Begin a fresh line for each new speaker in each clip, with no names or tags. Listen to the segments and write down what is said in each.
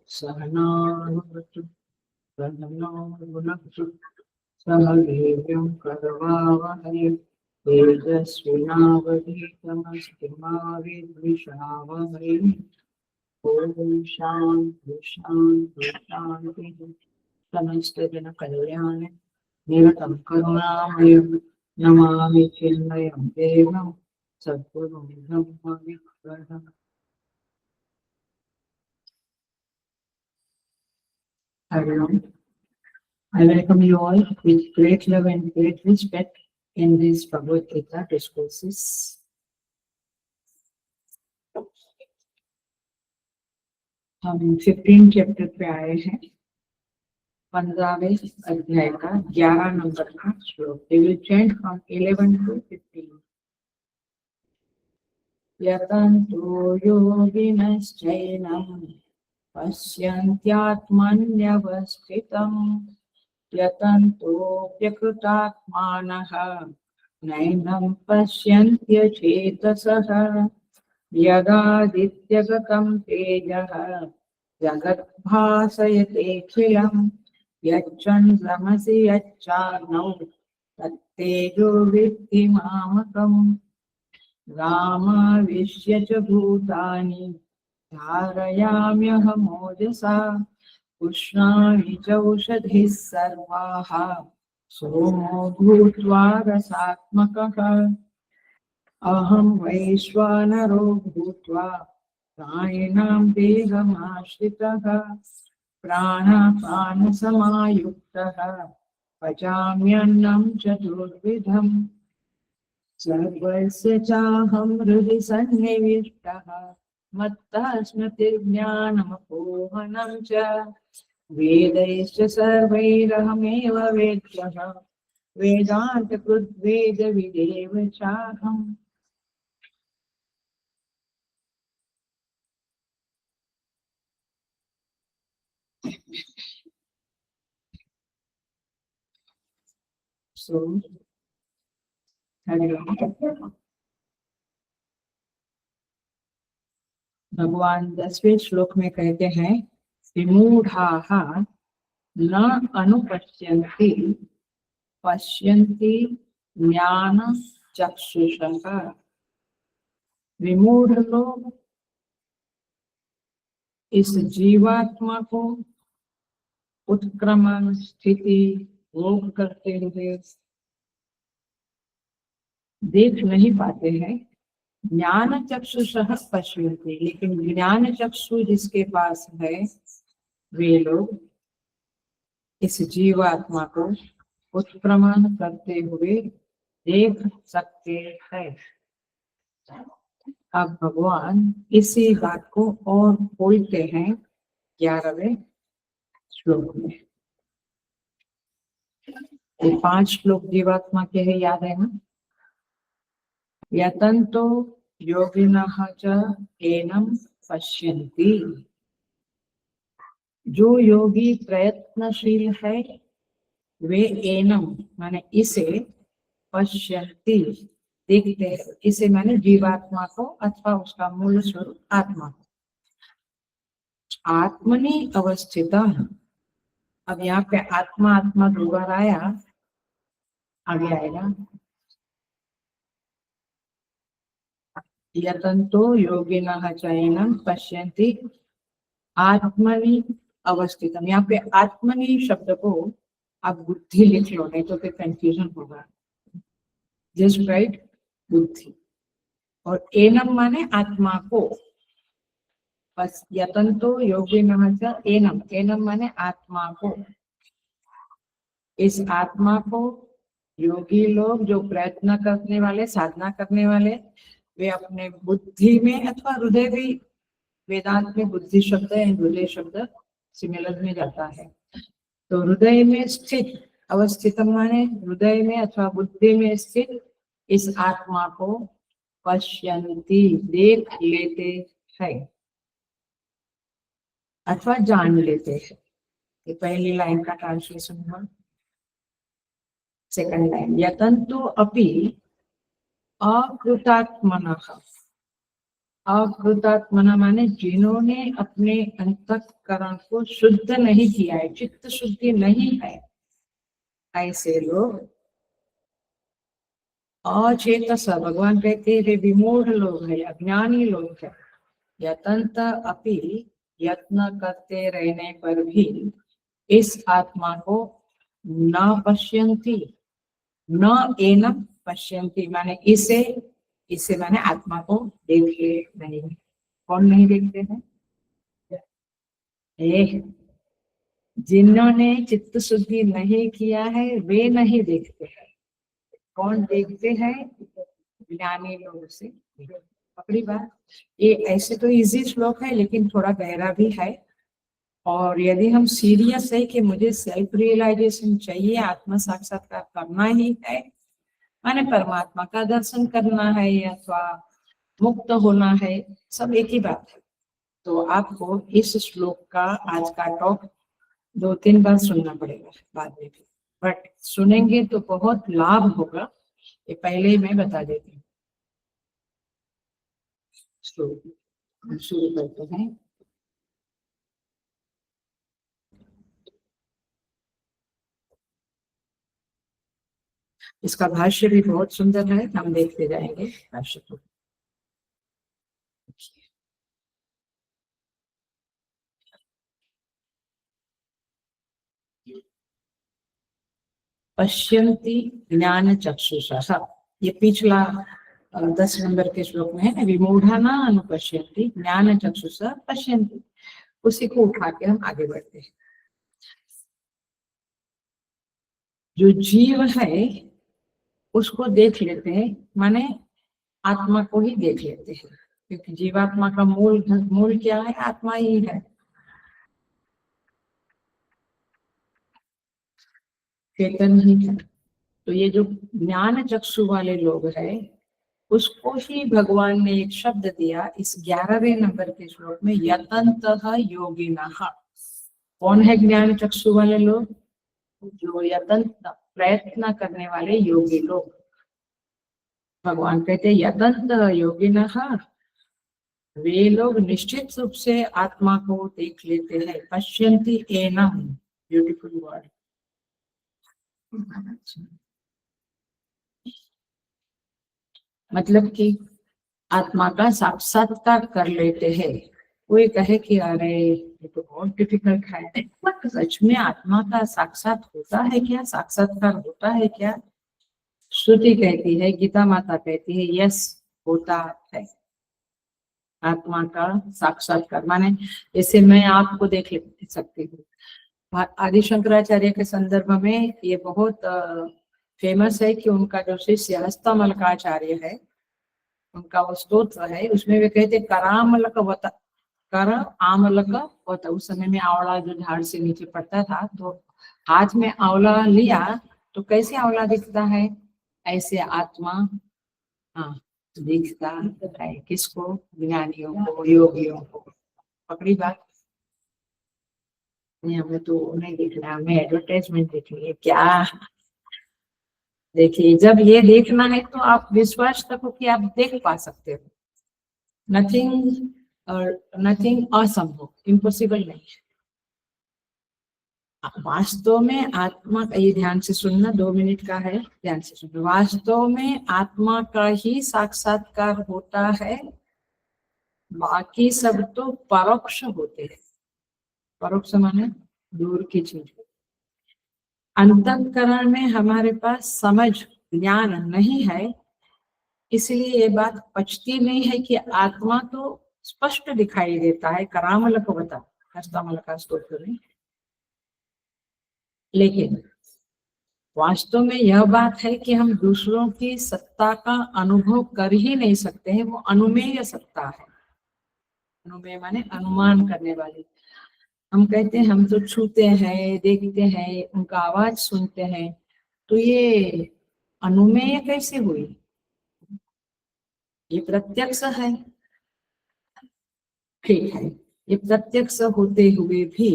सहनावतु सहनौ भुनक्तु सह वीर्यं करवावहै तेजस्विनावधीतमस्तु मा विद्विषावहै। ओम शांति शांति शांति। समस्त जन कल्याण निरतं करुणामयं नमामि चिन्मयं देवं सद्गुरुं ब्रह्मविद्वरम्। I welcome you all with great love and great respect in these Bhagavad Gita discourses. हम 15 चैप्टर पे आए हैं। 15वें अध्याय का 11 नंबर का श्लोक। They will chant from 11 to 15. यतन्तो योगिनश्चैनं पश्यन्त्यात्मन्यवस्थितं यतन्तोऽप्यकृतात्मानः नैनं पश्यन्त्यचेतसः यदादित्यगतं तेजः जगद्भासयतेऽखिलं यच्चन्द्रमसि यच्चाग्नौ तत्तेजो विद्धि मामकम् रामाविश्य च भूतानि धारयाम्यहमोजसा पुष्णामि चौषधिः सर्वाः सोमो भूत्वा रसात्मकः अहं वैश्वानरो भूत्वा प्राणिनां देहमाश्रितः प्राणापानसमायुक्तः पचाम्यन्नं चतुर्विधम् सर्वस्य चाहं हृदि सन्निविष्टः मत्तः स्मृतिर्ज्ञानमपोहनं च वेदैश्च सर्वैरहमेव वेद्यः वेदान्तकृद्वेदविदेव चाहम्। So भगवान 10वें श्लोक में कहते हैं विमूढ़ाः न अनुपश्यन्ति पश्यन्ति ज्ञान चक्षुषः। विमूढ़ लोग इस जीवात्मा को उत्क्रमण स्थिति भोग करते हुए देख नहीं पाते हैं। ज्ञान चक्षुषः पश्यन्ति, लेकिन ज्ञान चक्षु जिसके पास है वे लोग इस जीवात्मा को उत्क्रमण करते हुए देख सकते हैं। अब भगवान इसी बात को और बोलते हैं 11वें श्लोक में। ये 5 श्लोक जीवात्मा के हैं, याद है ना। यतन्तो योगिनः च एनं पश्यन्ति, जो योगी प्रयत्नशील है वे एनं माने इसे पश्यन्ति देखते हैं। इसे माने जीवात्मा को अथवा उसका मूल स्वरूप आत्मा को। आत्मनि अवस्थितः, अब यहाँ पे आत्मा आत्मा दोबारा आया, आगे आएगा यतन्तो योगिनः चैनं पश्यन्ति आत्मनि अवस्थितम। यहाँ पे आत्मनि शब्द को आप बुद्धि लिख लो, नहीं तो फिर कंफ्यूजन होगा। जस्ट राइट बुद्धि, और एनम माने आत्मा को। बस यतन्तो योगिनः च एनम, एनम माने आत्मा को। इस आत्मा को योगी लोग जो प्रयत्न करने वाले, साधना करने वाले, वे अपने बुद्धि में अथवा हृदय भी, वेदांत में बुद्धि शब्द है, हृदय शब्द सिमिलर में जाता है। तो हृदय में स्थित, अवस्थितम माने हृदय में अथवा बुद्धि में स्थित इस आत्मा को पश्यन्ति, देख लेते हैं अथवा जान लेते हैं। ये पहली लाइन का ट्रांसलेशन हुआ। सेकंड लाइन, यतन्तु अपि अकृतात्मनः। अकृतात्मना माने जिन्होंने अपने अंतःकरण को शुद्ध नहीं किया है, चित्त शुद्धि नहीं है, ऐसे लोग अचेतस, भगवान कहते हैं विमूढ़ लोग है, अज्ञानी लोग है। यतंत अपि, यत्न करते रहने पर भी इस आत्मा को न पश्यन्ति, न एनम पश्यन्ति माने इसे माने आत्मा को देखे नहीं। कौन नहीं देखते हैं? जिन्होंने चित्त शुद्धि नहीं किया है वे नहीं देखते हैं। कौन देखते हैं? ज्ञानी लोग से। पकड़ी बात। ये ऐसे तो इजी श्लोक है लेकिन थोड़ा गहरा भी है। और यदि हम सीरियस है कि मुझे सेल्फ रियलाइजेशन चाहिए, आत्मा साक्षात्कार करना ही है, माने परमात्मा का दर्शन करना है अथवा मुक्त होना है, सब एक ही बात है, तो आपको इस श्लोक का आज का टॉक 2-3 बार सुनना पड़ेगा बाद में भी, बट सुनेंगे तो बहुत लाभ होगा, ये पहले ही मैं बता देती हूँ। शुरू करते हैं। इसका भाष्य भी बहुत सुंदर है, हम देखते जाएंगे भाष्य को। पश्यन्ति ज्ञान चक्षुषा, ये पिछला 10 नंबर के श्लोक में है, विमूढ़ा न अनुपश्यन्ति ज्ञान चक्षुषा पश्यन्ति, उसी को उठा के हम आगे बढ़ते हैं। जो जीव है उसको देख लेते हैं, माने आत्मा को ही देख लेते हैं, क्योंकि जीवात्मा का मूल क्या है? आत्मा ही है। चेतन ही है। तो ये जो ज्ञान चक्षु वाले लोग हैं उसको ही भगवान ने एक शब्द दिया इस 11वें नंबर के श्लोक में, यतन्तः योगिनः। कौन है ज्ञान चक्षु वाले लोग? जो यतंत प्रयत्न करने वाले योगी लोग। भगवान कहते हैं यतंत योगिनः, वे लोग निश्चित रूप से आत्मा को देख लेते हैं। पश्यन्ति एनम, ब्यूटीफुल वर्ड। मतलब कि आत्मा का साक्षात्कार कर लेते हैं। कोई कहे कि अरे ये तो बहुत डिफिकल्ट है, सच में आत्मा का साक्षात होता है क्या? साक्षात्कार होता है क्या? श्रुति कहती है, गीता माता कहती है यस, होता है आत्मा का साक्षात्कार। माने जैसे मैं आपको देख सकती हूँ। आदि शंकराचार्य के संदर्भ में ये बहुत फेमस है कि उनका जो शिष्य हस्तमलकाचार्य है, उनका वो स्तोत्र है, उसमें वे कहते करामलक वत, कर आमलक वत। उस समय में आंवला जो झाड़ से नीचे पड़ता था, तो हाथ में आंवला लिया तो कैसे आंवला दिखता है? ऐसे आत्मा हाँ दिखता है। किसको? ज्ञानियों को, योगियों को। पकड़ी बात। हमें तो नहीं दिख रहा, हमें एडवर्टाइजमेंट दिख रही है क्या? देखिए, जब ये देखना है तो आप विश्वास रखो कि आप देख पा सकते हो। नथिंग असंभव, इम्पॉसिबल नहीं है। वास्तव में आत्मा का, ये ध्यान से सुनना, 2 मिनट का है, ध्यान से सुनना। वास्तव में आत्मा का ही साक्षात्कार होता है, बाकी सब तो परोक्ष होते हैं। परोक्ष माने दूर की चीज। अंतःकरण में हमारे पास समझ ज्ञान नहीं है, इसलिए ये बात पचती नहीं है कि आत्मा तो स्पष्ट दिखाई देता है, करामल को बता हस्तमल का स्तोत्र में, लेकिन वास्तव में यह बात है कि हम दूसरों की सत्ता का अनुभव कर ही नहीं सकते हैं। वो अनुमेय सत्ता है। अनुमेय माने अनुमान करने वाली। हम कहते हैं हम तो छूते हैं, देखते हैं, उनका आवाज सुनते हैं, तो ये अनुमेय कैसे हुई? ये प्रत्यक्ष है। ठीक है, ये प्रत्यक्ष होते हुए भी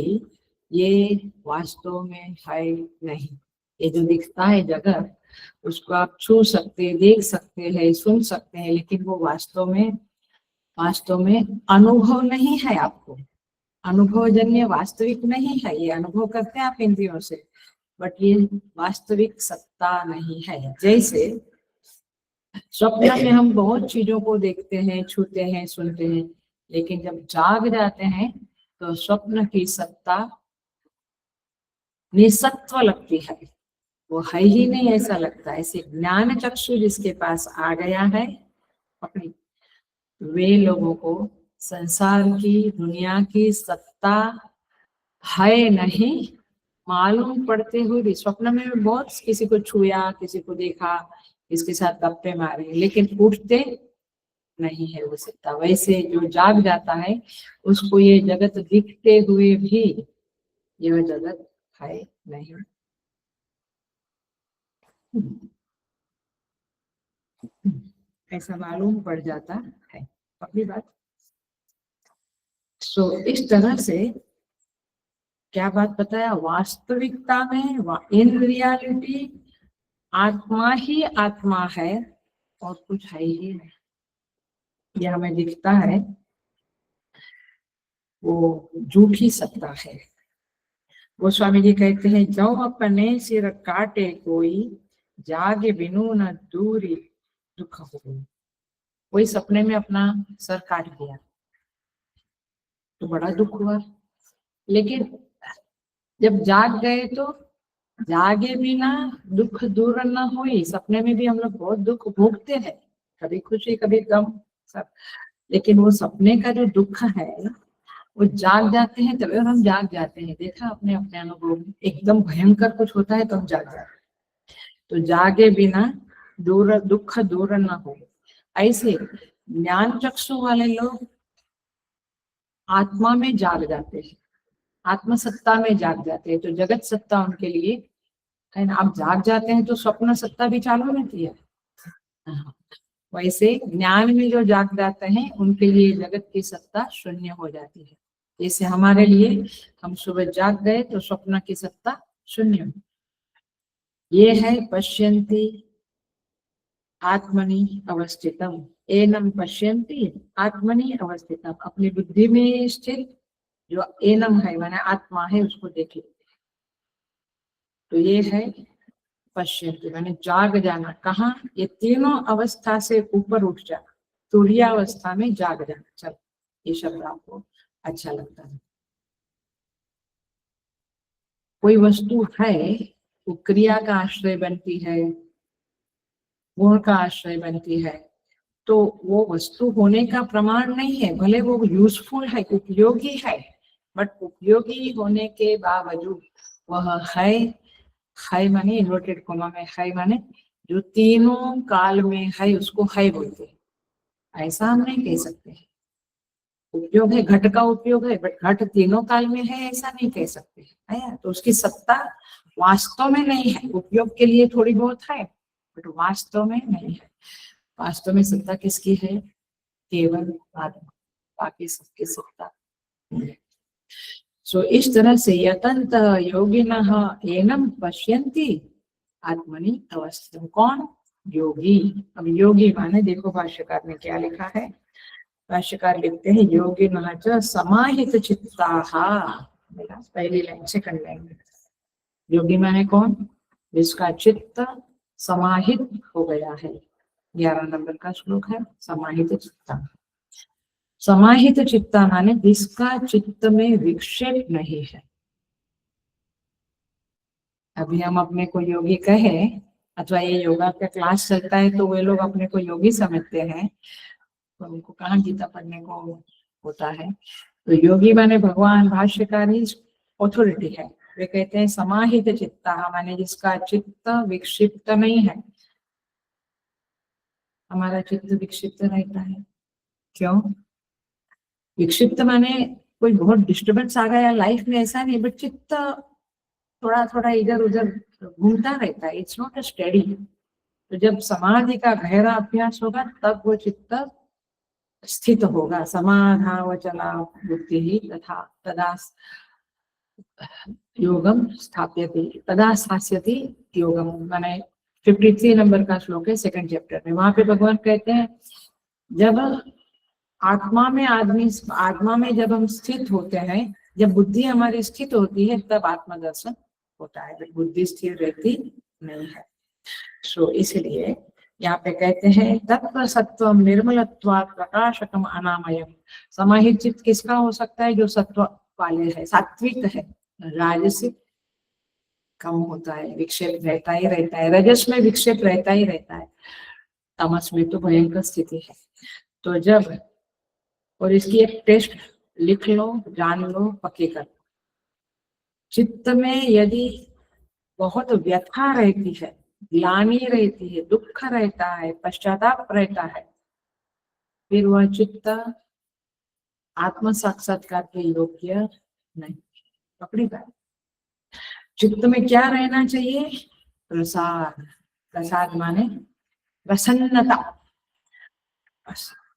ये वास्तव में है नहीं। ये जो दिखता है जगत, उसको आप छू सकते, देख सकते हैं, सुन सकते हैं, लेकिन वो वास्तव में अनुभव नहीं है आपको। अनुभवजन्य वास्तविक नहीं है। ये अनुभव करते हैं आप इंद्रियों से, बट ये वास्तविक सत्ता नहीं है। जैसे स्वप्न में हम बहुत चीजों को देखते हैं, छूते हैं, सुनते हैं, लेकिन जब जाग जाते हैं तो स्वप्न की सत्ता निसत्व लगती है। वो है ही नहीं ऐसा लगता है। ऐसे ज्ञान चक्षु जिसके पास आ गया है अपनी, वे लोगों को संसार की, दुनिया की सत्ता है नहीं मालूम पड़ते हुए भी। स्वप्न में भी बहुत किसी को छुआ, किसी को देखा, इसके साथ गप्पे मारे, लेकिन उठते नहीं है वो सत्ता। वैसे जो जाग जाता है उसको ये जगत दिखते हुए भी यह जगत है नहीं। ऐसा मालूम पड़ जाता है अपनी बात। सो इस तरह से क्या बात बताया, वास्तविकता में इन रियलिटी आत्मा ही आत्मा है और कुछ है ही नहीं। यह हमें दिखता है वो झूठी सत्ता है। वो स्वामी जी कहते हैं, जो अपने सिर काटे कोई, जागे बिनु न दूरी दुख हो। कोई सपने में अपना सर काट दिया तो बड़ा दुख हुआ, लेकिन जब जाग गए तो जागे बिना दुख दूर न हुई। सपने में भी हम लोग बहुत दुख भोगते हैं, कभी खुशी कभी गम सब, लेकिन वो सपने का जो दुख है वो जाग जाते हैं तभी हम जाग जाते हैं। देखा अपने अपने अनुभव में, एकदम भयंकर कुछ होता है तो हम जाग जाते हैं। तो जागे बिना दूर दुख दूर न हो। ऐसे ज्ञान चक्षु वाले लोग आत्मा में जाग जाते हैं, आत्म सत्ता में जाग जाते हैं, तो जगत सत्ता उनके लिए है ना। आप जाग जाते हैं तो स्वप्न सत्ता भी चालू रहती है। हाँ। वैसे ज्ञान में जो जाग जाते हैं उनके लिए जगत की सत्ता शून्य हो जाती है। जैसे हमारे लिए हम सुबह जाग गए तो स्वप्न की सत्ता शून्य। ये है पश्यन्ति आत्मनि अवस्थितम, एनम पश्यन्ति आत्मनि अवस्थितम। अपनी बुद्धि में स्थित जो एनम है माने आत्मा है उसको देखे। तो ये है पश्यन्ति माने जाग जाना। कहाँ? ये तीनों अवस्था से ऊपर उठ जाना, तुरीयावस्था में जाग जाना। चलो ये शब्द आपको अच्छा लगता है। कोई वस्तु है वो क्रिया का आश्रय बनती है, गुण का आश्रय बनती है, तो वो वस्तु होने का प्रमाण नहीं है। भले वो यूजफुल है, उपयोगी है, बट उपयोगी होने के बावजूद वह है माने इन्वर्टेड कोमा में है माने जो तीनों काल में है उसको है बोलते हैं। ऐसा हम नहीं कह सकते। उपयोग है, घट का उपयोग है, बट घट तीनों काल में है ऐसा नहीं कह सकते है। तो उसकी सत्ता वास्तव में नहीं है। उपयोग के लिए थोड़ी बहुत है बट वास्तव में नहीं है। वास्तव में सत्ता किसकी है? केवल आत्मा, बाकी सबकी सत्ता। सो इस तरह से यतंत योगिनः एनम पश्यन्ति आत्मनि अवस्थितम। कौन? योगी। अब योगी माने देखो भाष्यकार ने क्या लिखा है। भाष्यकार लिखते हैं योगिनः च समाहित चित्ताः। पहली लाइन, सेकंड लाइन। योगी माने कौन? जिसका चित्त समाहित हो गया है। 11 नंबर का श्लोक है, समाहित चित्ता। समाहित चित्ता माने जिसका चित्त में विक्षेप नहीं है। अभी हम अपने को योगी कहे अथवा ये योगा का क्लास चलता है तो वे लोग अपने को योगी समझते हैं, तो उनको कहाँ गीता पढ़ने को होता है। तो योगी माने भगवान भाष्यकार ही ऑथोरिटी है। वे कहते हैं समाहित चित्ता माने जिसका चित्त विक्षिप्त नहीं है। हमारा चित्त विक्षिप्त रहता है, क्यों? विक्षिप्त माने कोई बहुत डिस्टर्बेंस आ गया लाइफ में, ऐसा नहीं, बट चित्त थोड़ा थोड़ा इधर उधर घूमता रहता है, इट्स नॉट अ स्टडी। तो जब समाधि का गहरा अभ्यास होगा तब वो चित्त स्थित होगा। समाधावचला बुद्धि ही तथा तदा योगम स्थाप्यते तदा स्थास्यति योगम, माने 53 नंबर का श्लोक है सेकंड चैप्टर में। वहां पे भगवान कहते हैं जब आत्मा में जब हम स्थित होते हैं, जब बुद्धि हमारी स्थित होती है तब आत्मा दर्शन होता है, बुद्धि स्थिर रहती नहीं है। सो इसलिए यहाँ पे कहते हैं तत्व सत्वम निर्मलत्वात् प्रकाशकम अनामयम। समाहित चित्त किसका हो सकता है? जो सत्व वाले है, सात्विक है। राजसिक कम होता है, विक्षेप रहता ही रहता है, रजस में विक्षेप रहता ही रहता है, तमस में तो भयंकर स्थिति है। तो जब, और इसकी एक टेस्ट लिख लो, जान लो, पक्के कर, चित्त में यदि बहुत व्यथा रहती है, ग्लानि रहती है, दुख रहता है, पश्चाताप रहता है, फिर वह चित्त आत्म साक्षात्कार के योग्य नहीं। पकड़ी बात। चित्त में क्या रहना चाहिए? प्रसाद। प्रसाद माने प्रसन्नता।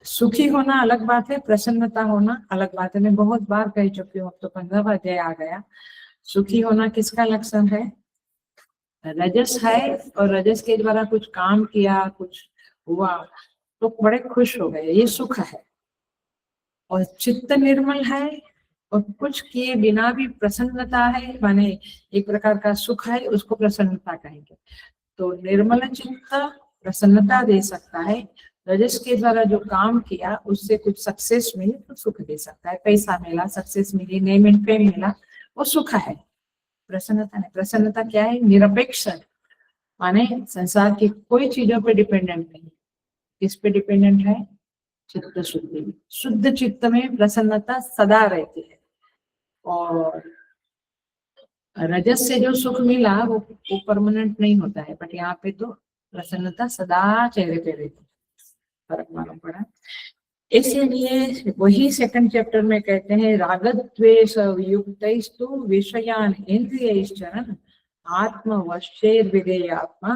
सुखी होना अलग बात है, प्रसन्नता होना अलग बात है। मैं बहुत बार कह चुकी हूँ, अब तो 15वां अध्याय आ गया। सुखी होना किसका लक्षण है? रजस है, और रजस के द्वारा कुछ काम किया, कुछ हुआ तो बड़े खुश हो गए, ये सुख है। और चित्त निर्मल है और कुछ किए बिना भी प्रसन्नता है, माने एक प्रकार का सुख है, उसको प्रसन्नता कहेंगे। तो निर्मल चित्त प्रसन्नता दे सकता है, रजस के द्वारा जो काम किया उससे कुछ सक्सेस मिली तो सुख दे सकता है, पैसा मिला, सक्सेस मिली, नेम एंड फेम मिला, वो सुख है। प्रसन्नता नहीं। प्रसन्नता क्या है? निरपेक्ष, माने संसार की कोई चीजों पे डिपेंडेंट नहीं। किस पे डिपेंडेंट है? चित्त शुद्धि। शुद्ध चित्त में प्रसन्नता सदा रहती है, और रजस से जो सुख मिला वो परमानेंट नहीं होता है, बट यहाँ पे तो प्रसन्नता सदा चेहरे पे रहती है। फर्क मालूम पड़ा? इसीलिए वही सेकंड चैप्टर में कहते हैं रागद्वेष युक्तैस्तु विषयान इंद्रियैश्चरन् आत्मवश्यैर्विधेयात्मा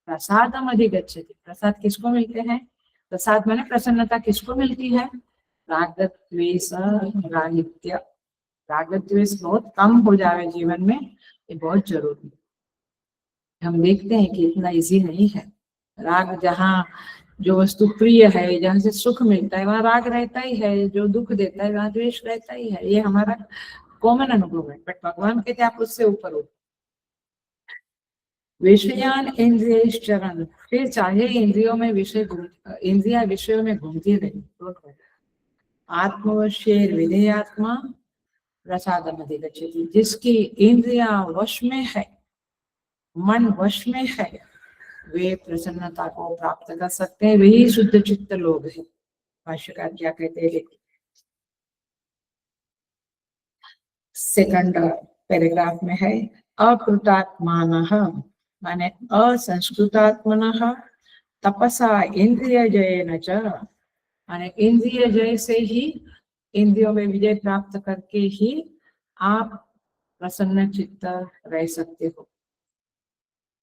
प्रसादम अधिगच्छति। प्रसाद किसको मिलते हैं? प्रसाद माने प्रसन्नता किसको मिलती है? रागद्वेष राहित्य। रागद्वेष बहुत कम हो जाए जीवन में, ये बहुत जरूरी है। हम देखते हैं कि इतना इजी नहीं है। राग, जहाँ जो वस्तु प्रिय है, जहाँ से सुख मिलता है वहाँ राग रहता ही है, जो दुख देता है वहाँ द्वेष रहता ही है। ये हमारा कॉमन अनुभव है, बट भगवान कहते हैं आप उससे ऊपर हो। विषयान इंद्रियैश्चरन्, फिर चाहे इंद्रियों में इंद्रिया विषयों में घूमती रही, आत्मवश्यैर्विधेयात्मा प्रसादम अधिगच्छति। जिसकी इंद्रिया वश में है, मन वश में है, वे प्रसन्नता को प्राप्त कर सकते हैं, वही शुद्ध चित्त लोग हैं। भाष्यकार क्या कहते हैं? सेकंड पैराग्राफ में है अकृतात्मानः, माने असंस्कृतात्मनः तपसा इंद्रिय जयेन च, माने इंद्रिय जय से ही, इंद्रियों में विजय प्राप्त करके ही आप प्रसन्न चित्त रह सकते हो।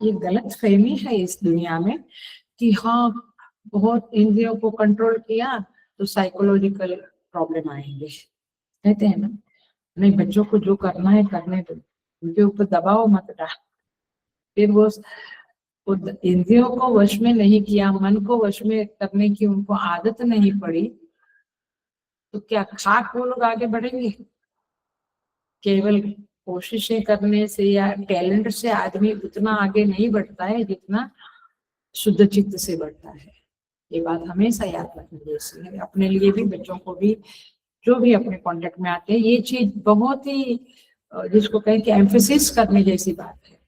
ये गलत फहमी है इस दुनिया में कि हाँ बहुत इंद्रियों को कंट्रोल किया तो साइकोलॉजिकल प्रॉब्लम आएंगे। कहते हैं ना, नहीं बच्चों को जो करना है करने दो, उनके ऊपर दबाव मत डाल। फिर वो इंद्रियों को वश में नहीं किया, मन को वश में करने की उनको आदत नहीं पड़ी, तो क्या खाक वो लोग आगे बढ़ेंगे? केवल कोशिशें करने से या टैलेंट से आदमी उतना आगे नहीं बढ़ता है जितना शुद्ध चित्त से बढ़ता है। ये बात हमेशा याद रखनी है, अपने लिए भी, बच्चों को भी, जो भी अपने कांटेक्ट में आते हैं। ये चीज बहुत ही, जिसको कहें कि एम्फेसिस करने जैसी बात है।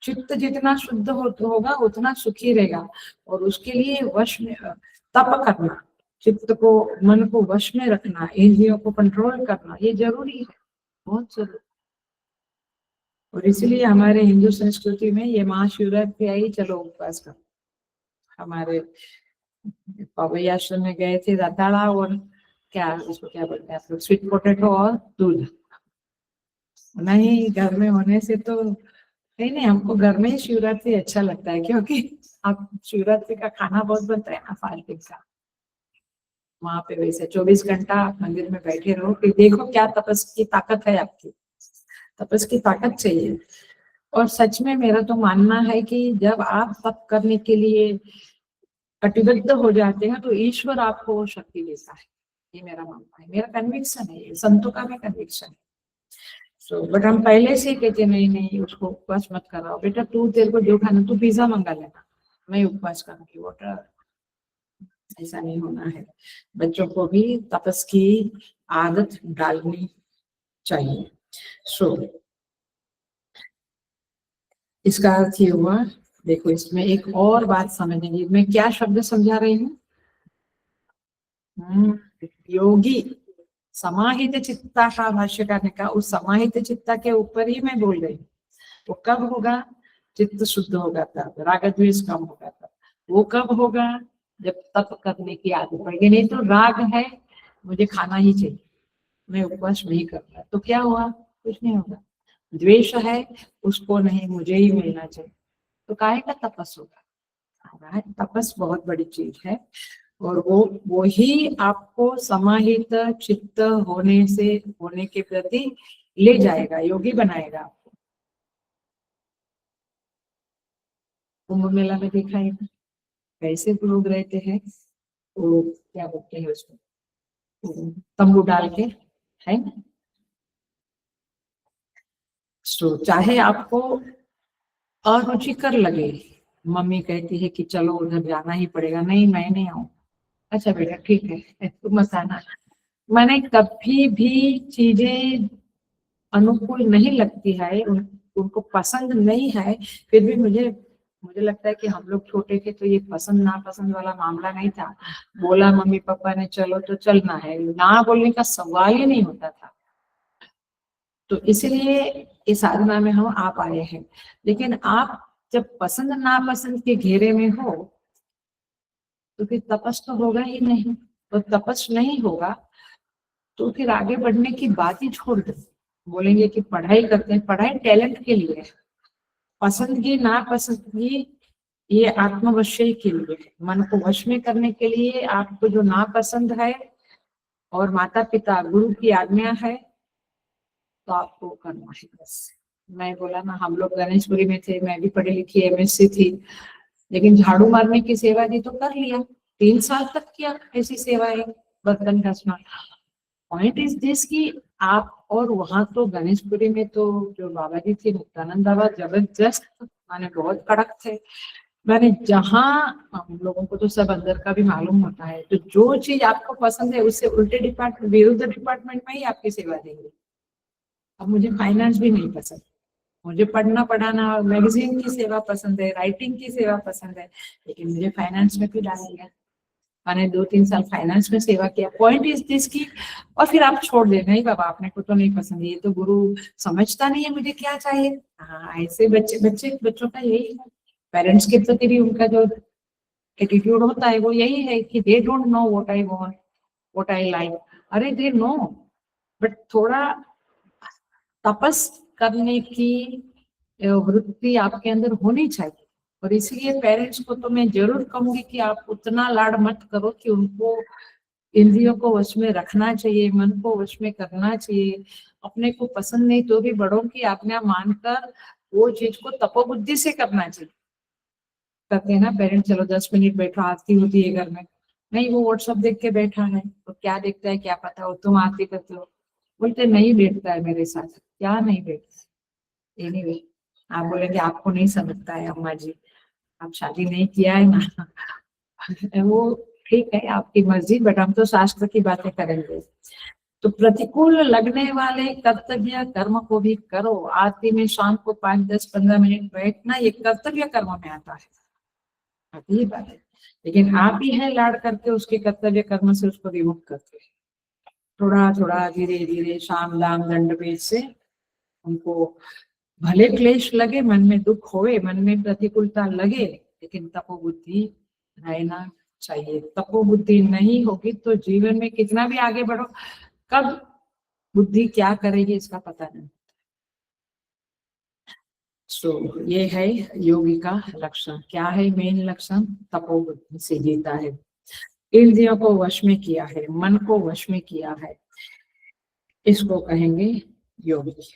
चित्त जितना शुद्ध होगा उतना सुखी रहेगा, और उसके लिए वश में तप करना, चित्त को, मन को वश में रखना, इंद्रियों को कंट्रोल करना, ये जरूरी है, बहुत जरूरी। और इसलिए हमारे हिंदू संस्कृति में ये महाशिवरात्रि आई, चलो उपवास करो। हमारे पवई आश्रम में गए थे रताड़ा, और क्या उसको क्या बोलते हैं आप लोग, स्वीट पोटैटो और दूध। नहीं, घर में होने से तो नहीं, नहीं हमको घर में ही शिवरात्रि अच्छा लगता है, क्योंकि आप शिवरात्रि का खाना बहुत बनता है ना फाल्टिक का। वहां पे वैसे 24 घंटा आप मंदिर में बैठे रहो, कि देखो क्या तपस की ताकत है आपकी, तपस की ताकत चाहिए। और सच में मेरा तो मानना है कि जब आप तप करने के लिए कटिबद्ध हो जाते हैं तो ईश्वर आपको वो शक्ति देता है। ये मेरा मानना है, मेरा कन्विक्शन है, ये संतों का भी कन्विक्शन है। सो बट हम पहले से कहते नहीं नहीं उसको उपवास मत कराओ बेटा, तू तेरे को जो खाना तू पिज्जा मंगा लेना, मैं उपवास करूंगी वाटर, ऐसा नहीं होना है। बच्चों को भी तपस की आदत डालनी चाहिए। सो इसका अर्थ ये हुआ, देखो इसमें एक और बात समझेंगे, मैं क्या शब्द समझा रही हूँ। योगी समाहित चित्ता का भाष्यकार ने कहा, उस समाहित चित्ता के ऊपर ही मैं बोल रही हूँ। वो कब होगा, चित्त शुद्ध होगा तब, राग द्वेष कम होगा तब। वो कब होगा, जब तप करने की आदत पड़ेगी। नहीं तो राग है, मुझे खाना ही चाहिए, मैं उपवास नहीं करता, तो क्या हुआ, कुछ नहीं होगा। द्वेष है, उसको नहीं मुझे ही मिलना चाहिए, तो काहे का तपस होगा। तपस बहुत बड़ी चीज है, और वो ही आपको समाहित चित्त होने के प्रति ले जाएगा, योगी बनाएगा आपको। कुंभ मेला में देखा है कैसे लोग रहते हैं, वो क्या बोलते हैं उसको, तंबू डाल के, है ना। सो चाहे आपको अरुचिकर लगे, मम्मी कहती है कि चलो उधर जाना ही पड़ेगा, नहीं मैं नहीं आऊँ, अच्छा बेटा ठीक है तुम मत आना। मैंने कभी भी चीजें अनुकूल नहीं लगती है, उनको पसंद नहीं है, फिर भी मुझे मुझे लगता है कि हम लोग छोटे थे तो ये पसंद नापसंद वाला मामला नहीं था। बोला मम्मी पापा ने चलो तो चलना है, ना बोलने का सवाल ही नहीं होता था। तो इसलिए इस साधना में हम आ पाए हैं। लेकिन आप जब पसंद नापसंद के घेरे में हो तो फिर तपस तो होगा ही नहीं, तो तपस नहीं होगा तो फिर आगे बढ़ने की बात ही छोड़ दो। बोलेंगे कि पढ़ाई करते हैं, पढ़ाई टैलेंट के लिए है, पसंदगी नापसंदगी ये आत्मवश्य के लिए, मन को वश में करने के लिए। आपको जो नापसंद है और माता पिता गुरु की आज्ञा है तो आपको करना है बस। मैं बोला ना, हम लोग गणेशपुरी में थे, मैं भी पढ़ी लिखी एमएससी थी, लेकिन झाड़ू मारने की सेवा दी तो कर लिया, 3 साल तक किया ऐसी सेवाएं, बर्तन घसना। पॉइंट इज दिस कि आप, और वहां तो गणेशपुरी में तो जो बाबा जी थे मुक्तानंद बाबा जबरदस्त, माने बहुत कड़क थे। मैंने जहाँ, हम लोगों को तो सब अंदर का भी मालूम होता है, तो जो चीज आपको पसंद है उससे उल्टे डिपार्टमेंट, विरुद्ध डिपार्टमेंट में ही आपकी सेवा देंगे। अब मुझे फाइनेंस भी नहीं पसंद, मुझे पढ़ना पढ़ाना मैगजीन की सेवा पसंद है, राइटिंग की सेवा पसंद है, लेकिन मुझे फाइनेंस में भी डाल दिया। मैंने 2-3 साल फाइनेंस में सेवा किया। पॉइंट इज दिस की, और फिर आप छोड़ दे, नहीं बाबा आपने को तो नहीं पसंद, ये तो गुरु समझता नहीं है मुझे क्या चाहिए। हाँ, ऐसे बच्चों का यही है, पेरेंट्स के प्रति भी उनका जो एटीट्यूड होता है वो यही है कि they don't know what I want, what I like. अरे दे नो, बट थोड़ा तपस करने की वृत्ति आपके अंदर होनी चाहिए। और इसलिए पेरेंट्स को तो मैं जरूर कहूंगी कि आप उतना लाड मत करो, कि उनको इंद्रियों को वश में रखना चाहिए, मन को वश में करना चाहिए। अपने को पसंद नहीं तो भी बड़ों की आज्ञा मानकर वो चीज को तपोबुद्धि से करना चाहिए। कहते हैं ना पेरेंट्स, चलो 10 मिनट बैठो, आरती होती है घर में, नहीं वो व्हाट्सएप देख के बैठा है, तो क्या देखता है क्या पता हो, तुम आरती करते हो, बोलते नहीं बैठता है मेरे साथ, क्या नहीं बैठता। एनीवे, आप बोलेंगे आपको नहीं समझता है अम्मा जी, आप शादी नहीं किया है ना वो ठीक है आपकी मर्जी, बट हम तो शास्त्र की बातें करेंगे। तो प्रतिकूल लगने वाले कर्तव्य कर्म को भी करो। आरती में शाम को 5-10-15 मिनट बैठना, ये कर्तव्य कर्म में आता है, ये बात है। लेकिन आप ही है लाड़ करके उसके कर्तव्य कर्म से उसको विमुक्त करते हैं। थोड़ा थोड़ा धीरे धीरे शाम दाम दंड भेद से उनको भले क्लेश लगे, मन में दुख होए, मन में प्रतिकूलता लगे, लेकिन तपोबुद्धि रहना चाहिए। तपोबुद्धि नहीं होगी तो जीवन में कितना भी आगे बढ़ो, कब बुद्धि क्या करेगी इसका पता नहीं। ये है योगी का लक्षण। क्या है मेन लक्षण? तपोबुद्धि से जीता है, इंद्रियों को वश में किया है, मन को वश में किया है, इसको कहेंगे योगी।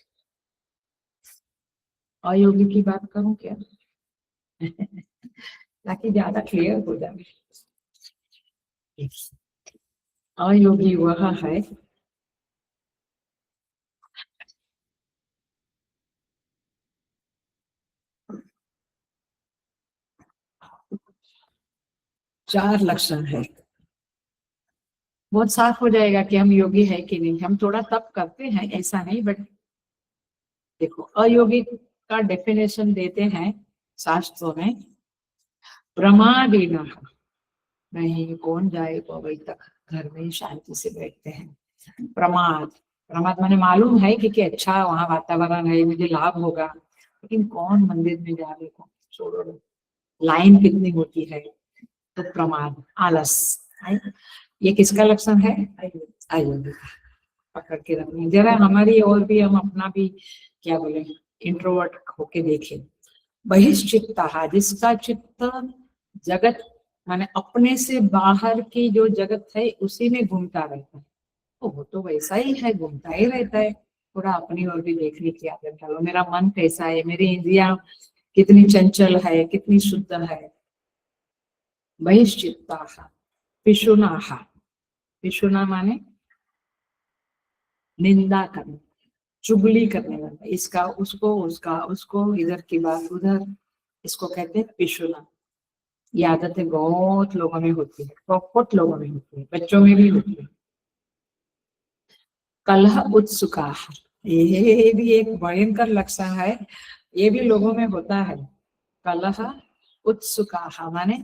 अयोगी की बात करूं क्या? ताकि ज्यादा क्लियर हो जाए। अयोगी वह है चार लक्षण है, बहुत साफ हो जाएगा कि हम योगी है कि नहीं। हम थोड़ा तप करते हैं ऐसा नहीं, बट देखो अयोगी का डेफिनेशन देते हैं शास्त्रों में, प्रमादीन। नहीं, कौन जाए पवई तक, घर में ही शांति से बैठते हैं। प्रमाद, प्रमाद माने मालूम है कि अच्छा वहाँ वातावरण है, मुझे लाभ होगा, लेकिन कौन मंदिर में जाने को, छोड़ो, लाइन कितनी होती है। तो प्रमाद, आलस, ये किसका लक्षण है? अयोगी। पकड़ के रखना जरा हमारी, और भी हम अपना भी क्या बोले, इंट्रोवर्ट होके देखें। बहिश्चित्ता, जिसका चित्त जगत माने अपने से बाहर की जो जगत है उसी में घूमता रहता है, तो वो तो वैसा ही है, घूमता ही रहता है। थोड़ा अपनी ओर भी देखने की आदत डालो, मेरा मन कैसा है, मेरी इंद्रियां कितनी चंचल है, कितनी शुद्ध है। बहिश्चित्ता, पिशुना, पिशुना माने निंदा करना, चुगली करने वाला, इसका उसको, उसका उसको, इधर की बात उधर, इसको कहते हैं पिशुना। ये आदतें बहुत लोगों में होती है, बहुत लोगों में होती है, बच्चों में भी होती है। कलह उत्सुका, ये भी एक भयंकर लक्षण है, ये भी लोगों में होता है। कलह उत्सुका माने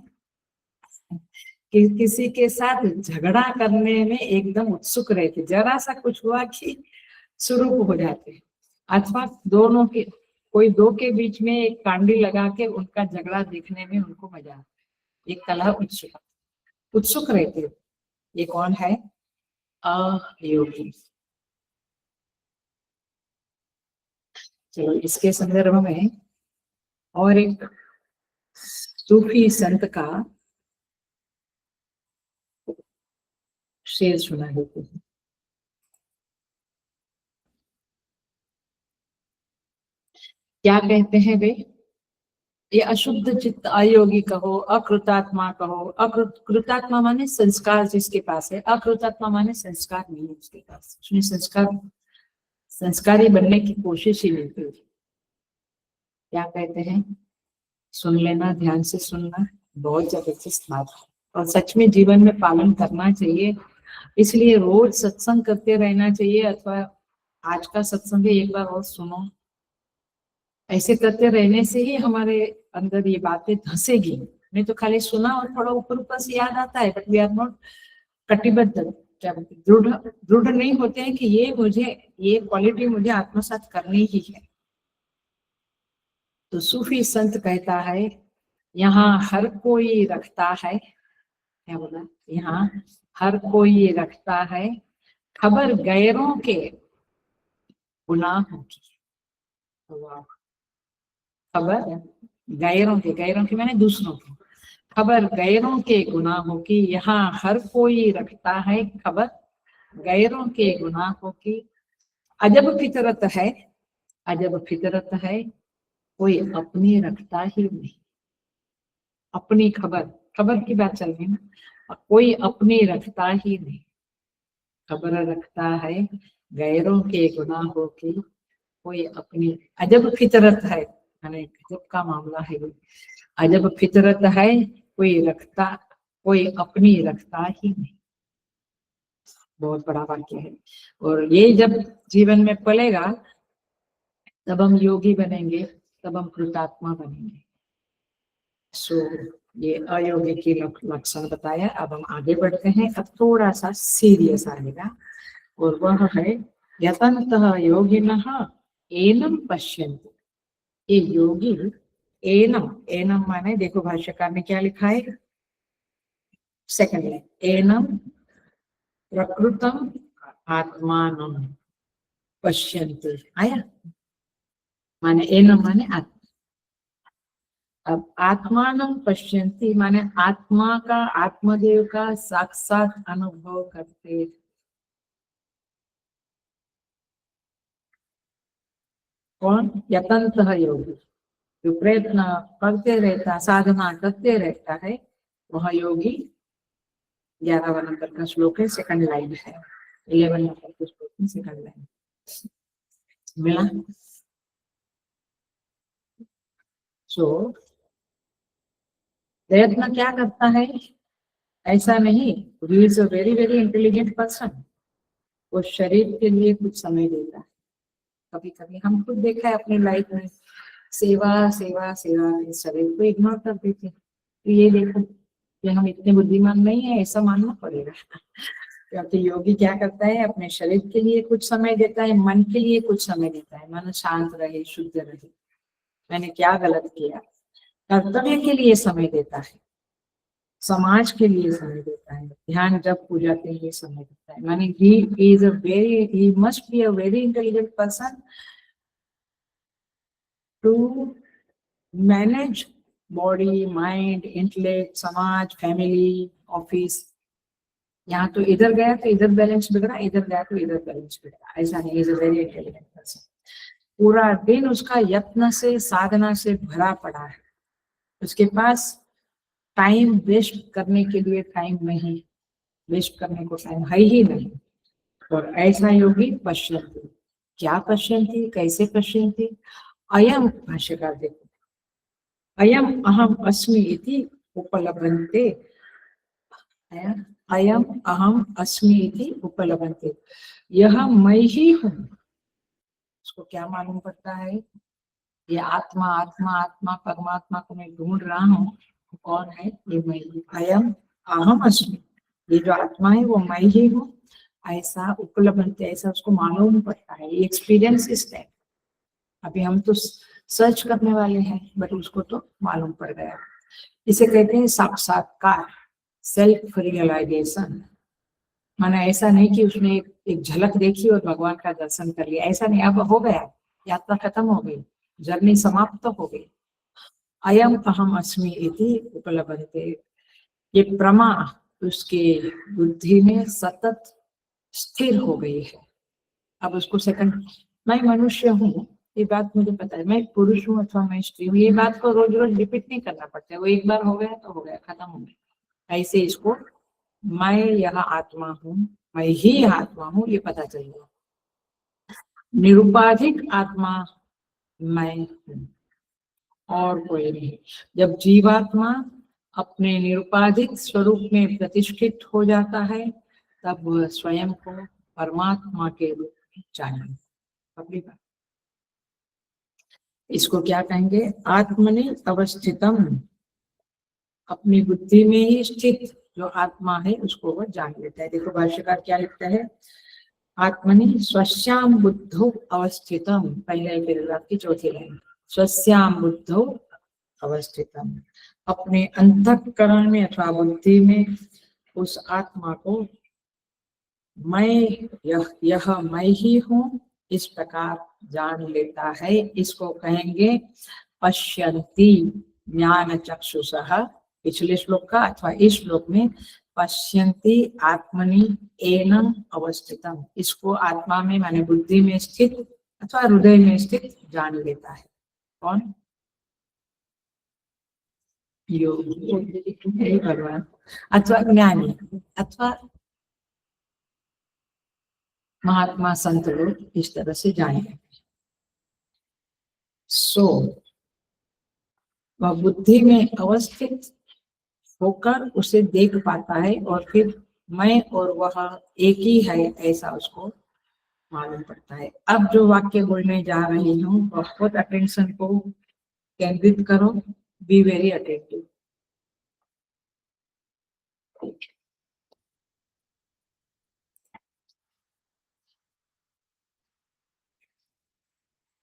किसी के साथ झगड़ा करने में एकदम उत्सुक रहते, जरा सा कुछ हुआ कि शुरू हो जाते हैं। अथवा दोनों के, कोई दो के बीच में एक कांडी लगा के उनका झगड़ा देखने में उनको मजा आता है। एक कलह उत्सुक, उत्सुक रहते हो। ये कौन है? अयोगी। चलो इसके संदर्भ में और एक सूफी संत का शेर सुना देते हैं। क्या कहते हैं वे? ये अशुद्ध चित्त अयोगी कहो, अकृतात्मा कहो, कृतात्मा माने संस्कार जिसके पास है, अकृतात्मा माने संस्कार नहीं है उसके पास, उसने संस्कारी बनने की कोशिश ही नहीं की। क्या कहते हैं? सुन लेना, ध्यान से सुनना, बहुत जबरदस्त बात है और सच में जीवन में पालन करना चाहिए। इसलिए रोज सत्संग करते रहना चाहिए, अथवा आज का सत्संग एक बार और सुनो। ऐसे करते रहने से ही हमारे अंदर ये बातें धंसेगी, नहीं तो खाली सुना और थोड़ा ऊपर ऊपर से याद आता है, बट वी आर नॉट कटिबद्ध, दृढ़ दृढ़ नहीं होते हैं कि ये क्वालिटी मुझे आत्मसात करनी ही है। तो सूफी संत कहता है, यहाँ हर कोई रखता है, क्या बोला, यहाँ हर कोई रखता है खबर गैरों के गुनाहों की। खबर गैरों की मैंने दूसरों की, खबर गैरों के गुनाहों की, यहाँ हर कोई रखता है खबर गैरों के गुनाहों की। अजब फितरत है, अजब फितरत है, कोई अपनी रखता ही नहीं। अपनी खबर, खबर की बात चल रही ना, कोई अपनी रखता ही नहीं। खबर रखता है गैरों के गुनाहों की, कोई अपनी, अजब फितरत है, यानी गजब का मामला है। अजब फितरत है, कोई अपनी रखता ही नहीं। बहुत बड़ा वाक्य है, और ये जब जीवन में पलेगा तब हम योगी बनेंगे, तब हम कृतात्मा बनेंगे। सो ये अयोगी की लक्षण बताया। अब हम आगे बढ़ते हैं, अब थोड़ा सा सीरियस आएगा, और वह है यतन्तः योगिनः एनं पश्यन्ति। ये योगी एनम, एनम माने देखो भाष्यकार ने क्या लिखा है, सेकंड लाइन, एनम प्रकृतम आत्मानं पश्यन्ति। आया, माने एनम माने आत्मा। अब आत्मानं पश्यन्ति माने आत्मा का, आत्मदेव का साक्षात अनुभव करते। कौन? यतन्तः योगी, जो प्रयत्न करते रहता, साधना करते रहता है, वह योगी। 11 नंबर का श्लोक है, सेकंड लाइन है। 11 नंबर के श्लोक में सेकंड लाइन मिला। सो प्रयत्न क्या करता है? ऐसा नहीं, he is a very very intelligent person. वो शरीर के लिए कुछ समय देता है। कभी कभी हम खुद देखा है अपनी लाइफ में, सेवा सेवा सेवा शरीर को इग्नोर कर देते। तो ये देखो कि हम इतने बुद्धिमान नहीं है, ऐसा मानना पड़ेगा। क्योंकि योगी क्या करता है? अपने शरीर के लिए कुछ समय देता है, मन के लिए कुछ समय देता है, मन शांत रहे, शुद्ध रहे। मैंने क्या गलत किया? कर्तव्य के लिए समय देता है, समाज के लिए समय देता है, ध्यान जब पूजा के लिए समय देता है। माने he must be a very intelligent person to manage body, mind, intellect, समाज, फैमिली, ऑफिस। यहाँ तो इधर गया तो इधर बैलेंस बिगड़ा, इधर गया तो इधर बैलेंस बिगड़ा, ऐसा नहीं। Is a very intelligent person. पूरा दिन उसका यत्न से, साधना से भरा पड़ा है। उसके पास टाइम वेस्ट करने के लिए टाइम नहीं, वेस्ट करने को टाइम है ही नहीं। और ऐसा योगी पश्यन्ति। क्या पश्यन्ति? कैसे पश्यन्ति? अयम, भाष्यकार देखो, अयम अहम अस्मि इति उपलभन्ते। अयम अहम अस्मि इति उपलभन्ते, यह मैं ही हूँ। उसको क्या मालूम पड़ता है? ये आत्मा आत्मा आत्मा परमात्मा को मैं ढूंढ रहा हूँ, कौन है? ये मैं ही। अयम अहम अस्मि, ये जो आत्मा है वो मैं ही हूँ, ऐसा उपलब्ध, ऐसा उसको मालूम पड़ता है। ये एक्सपीरियंस इस टाइप। अभी हम तो सर्च करने वाले हैं, बट उसको तो मालूम पड़ गया। इसे कहते हैं साक्षात्कार, सेल्फ रियलाइजेशन। माना ऐसा नहीं कि उसने एक झलक देखी और भगवान का दर्शन कर लिया, ऐसा नहीं। अब हो गया, यात्रा खत्म हो गई, जर्नी समाप्त हो गई। अयम अहम अस्मि इति उपलब्धते, ये प्रमा उसके बुद्धि में सतत स्थिर हो गई है। अब उसको सेकंड, मैं मनुष्य हूँ, ये बात मुझे पता है, मैं पुरुष हूँ अथवा मैं स्त्री हूँ, ये बात को रोज रोज रिपीट नहीं करना पड़ता है। वो एक बार हो गया तो हो गया, खत्म हो गया। ऐसे इसको मैं यह आत्मा हूँ, मैं ही आत्मा हूँ, ये पता चल गया। निरुपाधिक आत्मा मैं हूँ और कोई नहीं। जब जीवात्मा अपने निरुपाधिक स्वरूप में प्रतिष्ठित हो जाता है, तब वह स्वयं को परमात्मा के रूप में जाने। अपनी बात, इसको क्या कहेंगे? आत्मनि अवस्थितम, अपनी बुद्धि में ही स्थित जो आत्मा है उसको वह जान लेता है। देखो भाष्यकार क्या लिखता है, आत्मनि स्वस्याम बुद्धौ अवस्थितम, पहले पैराग्राफ की चौथी लाइन, स्वस्याम बुद्धौ अवस्थितम, अपने अंतःकरण में अथवा बुद्धि में उस आत्मा को मैं यह मैं ही हूँ इस प्रकार जान लेता है। इसको कहेंगे पश्यन्ति ज्ञान चक्षुषः। पिछले श्लोक का अथवा इस श्लोक में पश्यन्ति आत्मनि एनम अवस्थितम, इसको आत्मा में माने बुद्धि में स्थित अथवा हृदय में स्थित जान लेता है। कौन? योगी, भगवान अथवा ज्ञानी अथवा महात्मा संत लोग इस तरह से जाने। सो वह बुद्धि में अवस्थित होकर उसे देख पाता है और फिर मैं और वह एक ही है ऐसा उसको मालूम पड़ता है। अब जो वाक्य बोलने जा रही हूँ बहुत अटेंशन को केंद्रित करो, बी वेरी अटेंटिव।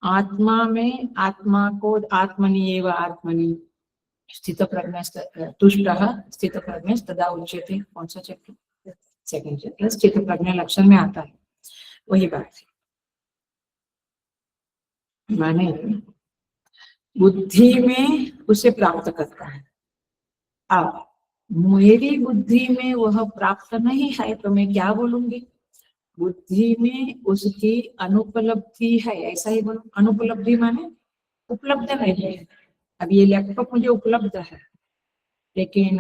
आत्मा में आत्मा को आत्मनि एव आत्मनि, स्थित प्रज्ञ तुष्टः स्थित प्रज्ञ तदा उच्यते। कौन सा चैप्टर? Second chapter. स्थित प्रज्ञ लक्षण में आता है, वही बात है। माने बुद्धि में उसे प्राप्त करता है। अब मेरी बुद्धि में वह प्राप्त नहीं है तो मैं क्या बोलूंगी? बुद्धि में उसकी अनुपलब्धि है, ऐसा ही बोलो। अनुपलब्धि माने उपलब्ध नहीं है। अब ये लैपटॉप मुझे उपलब्ध है, लेकिन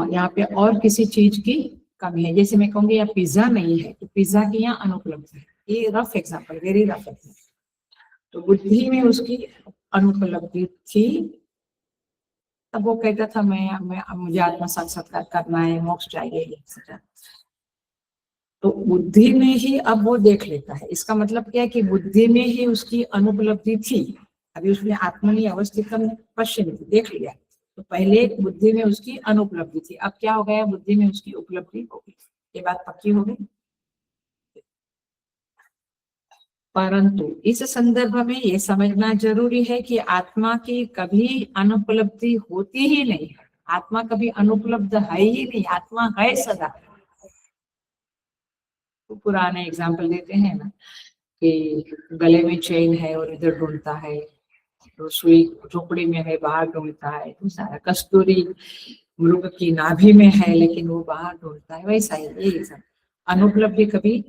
यहाँ पे और किसी चीज की कमी है। जैसे मैं कहूँगी यहाँ पिज्जा नहीं है, तो पिज्जा की यहाँ अनुपलब्ध है। ये rough example, very rough example. तो बुद्धि में उसकी अनुपलब्धि थी, तब वो कहता था मैं मुझे आत्म साक्षात्कार करना है, मोक्ष चाहिए। तो बुद्धि में ही अब वो देख लेता है। इसका मतलब क्या है कि बुद्धि में ही उसकी अनुपलब्धि थी, अभी उसने आत्मनि अवस्थितम पश्चिम देख लिया। तो पहले बुद्धि में उसकी अनुपलब्धि थी, अब क्या हो गया? बुद्धि में उसकी उपलब्धि हो गई। ये बात पक्की हो गई। परंतु इस संदर्भ में ये समझना जरूरी है कि आत्मा की कभी अनुपलब्धि होती ही नहीं है। आत्मा कभी अनुपलब्ध है ही नहीं, आत्मा है सदा। तो पुराने एग्जाम्पल देते हैं ना कि गले में चेन है और इधर ढूंढता है, तो सुई झोपड़ी में है बाहर ढूंढता है, तो सारा कस्तूरी मृग की नाभि में है लेकिन वो बाहर ढूंढता है। वैसा ही ये सब अनुपलब्धि कभी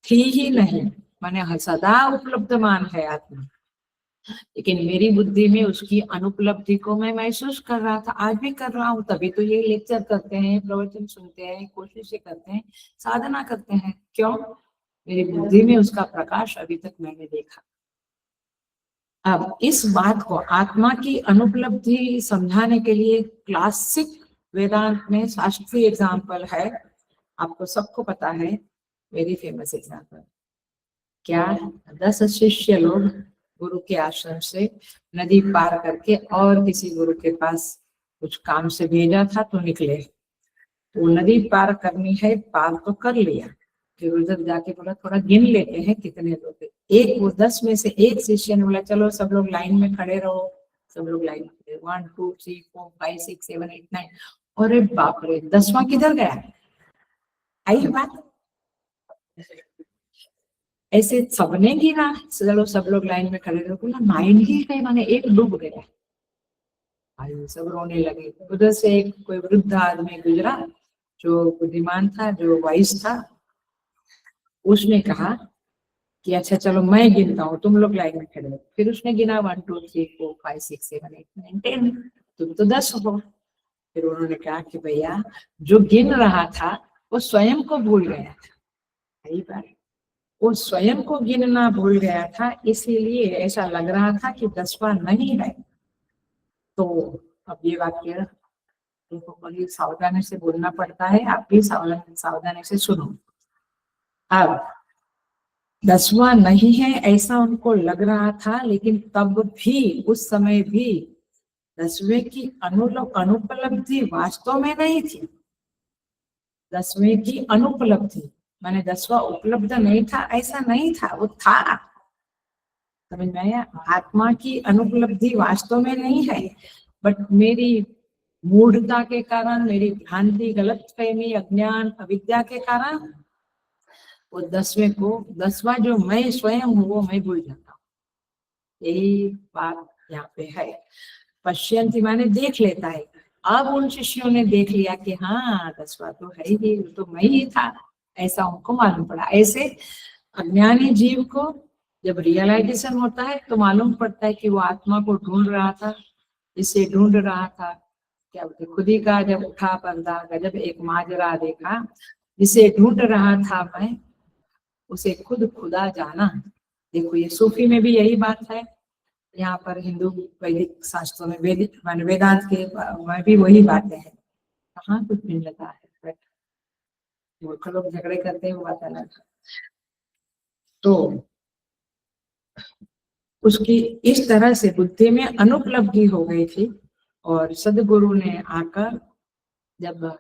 थी ही नहीं, माने सदा उपलब्धमान है आत्मा। लेकिन मेरी बुद्धि में उसकी अनुपलब्धि को मैं महसूस कर रहा था, आज भी कर रहा हूँ। तभी तो ये लेक्चर करते हैं, प्रवचन सुनते हैं, कोशिशें करते हैं, साधना करते हैं। क्यों? मेरी बुद्धि में उसका प्रकाश अभी तक मैंने देखा। अब इस बात को, आत्मा की अनुपलब्धि समझाने के लिए क्लासिक वेदांत में शास्त्रीय एग्जाम्पल है, आपको सबको पता है, वेरी फेमस एग्जाम्पल। क्या? 10 शिष्य लोग गुरु के आश्रम से नदी पार करके और किसी गुरु के पास कुछ काम से भेजा था, तो निकले। तो नदी पार करनी है, पार तो कर लिया, फिर उधर जाके बोला थोड़ा गिन लेते हैं कितने लोग। एक वो 10 में से एक शिष्य ने बोला चलो सब लोग लाइन में खड़े रहो। सब लोग लाइन में, 1 2 3 4 5 6 7 8 9। अरे बाप रे, 10वां किधर गया? आई बात। ऐसे सबने गिना, चलो सब लोग लाइन में खड़े रहो, बोला 9 ही है, माने एक डूब गया। भाई सब रोने लगे। उधर से एक कोई वृद्ध आदमी गुजरा जो बुद्धिमान था, जो वाइस था। उसने कहा कि अच्छा चलो मैं गिनता हूँ, तुम लोग लाइन में खड़े हो। फिर उसने गिना 1 2 3 4 5 6 7 8 9 10, तुम तो 10 हो। फिर उन्होंने कहा कि भैया जो गिन रहा था वो स्वयं को भूल गया था। सही बात, वो स्वयं को गिनना भूल गया था, इसीलिए ऐसा लग रहा था कि 10वां नहीं है। तो अब ये वाक्य देखो, बड़ी सावधानी से बोलना पड़ता है, आप भी सावधानी से सुनो। अब 10वां नहीं है ऐसा उनको लग रहा था, लेकिन तब भी, उस समय भी 10वें की अनुपलब्धि वास्तव में नहीं थी। 10वें की अनुपलब्धि माने 10वां उपलब्ध नहीं था, ऐसा नहीं था, वो था। समझ में आया? आत्मा की अनुपलब्धि वास्तव में नहीं है, बट मेरी मूढ़ता के कारण, मेरी भ्रांति, गलतफहमी, अज्ञान, अविद्या के कारण वो 10वें को, 10वां जो मैं स्वयं हूँ वो मैं भूल जाता हूँ। यही बात यहाँ पे है। पश्यंती माने देख लेता है। अब उन शिष्यों ने देख लिया कि हाँ 10वां तो है ही, तो मैं ही था, ऐसा उनको मालूम पड़ा। ऐसे अज्ञानी जीव को जब रियलाइजेशन होता है तो मालूम पड़ता है कि वो आत्मा को ढूंढ रहा था, इसे ढूंढ रहा था। क्या बोलते, खुदी का जब उठा पर्दा, गजब एक माजरा देखा, जिसे ढूंढ रहा था मैं, उसे खुद खुदा जाना। देखो ये सूफी में भी यही बात है, यहाँ पर हिंदू वैदिक शास्त्रों में, वैदिक मान वेदांत के में भी वही बातें हैं। कहाँ कुछ भिन्नता है, मूर्ख लोग झगड़े करते हैं वो बात अलग है। तो उसकी इस तरह से बुद्धि में अनुपलब्धि हो गई थी, और सदगुरु ने आकर जब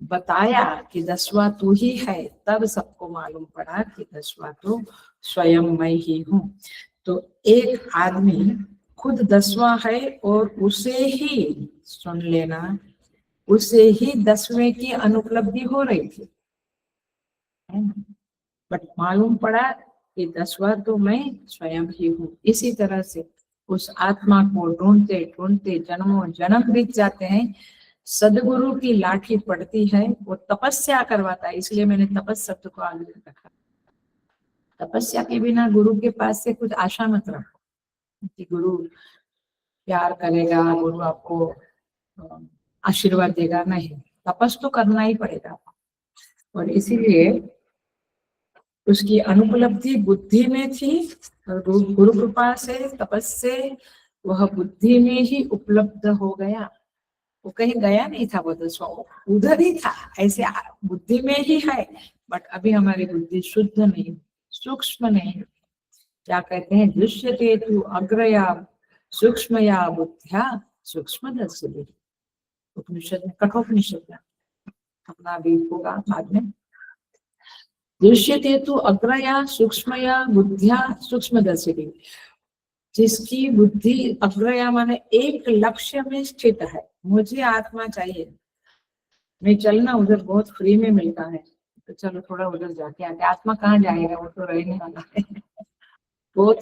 बताया कि 10वां तू ही है, तब सबको मालूम पड़ा कि 10वां तो स्वयं मैं ही हूँ। तो एक आदमी खुद 10वां है और उसे ही सुन लेना, उसे ही 10वें की अनुपलब्धि हो रही थी, बट मालूम पड़ा कि 10वां तो मैं स्वयं ही हूँ। इसी तरह से उस आत्मा को ढूंढते ढूंढते जन्मों जन्म बीत जाते हैं। सदगुरु की लाठी पड़ती है, वो तपस्या करवाता है, इसलिए मैंने तपस शब्द को आगे रखा। तपस्या के बिना गुरु के पास से कुछ आशा मत रखो कि गुरु प्यार करेगा, गुरु आपको आशीर्वाद देगा, नहीं, तपस तो करना ही पड़ेगा। और इसीलिए उसकी अनुपलब्धि बुद्धि में थी, और गुरु कृपा से, तपस से वह बुद्धि में ही उपलब्ध हो गया। वो कहीं गया नहीं था, वो तो उधर ही था, ऐसे बुद्धि में ही है, बट अभी हमारी बुद्धि शुद्ध नहीं, सूक्ष्म नहीं। क्या कहते हैं, दृश्यते तु अग्रया सूक्ष्मया बुद्ध्या सूक्ष्म दर्शनी, उपनिषद में, कठोपनिषद में, अपना भी होगा बाद में। दृश्यते तु अग्रया सूक्ष्मया बुद्ध्या सूक्ष्म दर्शनी, जिसकी बुद्धि अग्रया माने एक लक्ष्य में स्थित है, मुझे आत्मा चाहिए, मैं चलना उधर बहुत फ्री में मिलता है, तो चलो थोड़ा उधर जाके आते। आत्मा कहाँ जाएगा, वो तो रहने वाला है। वो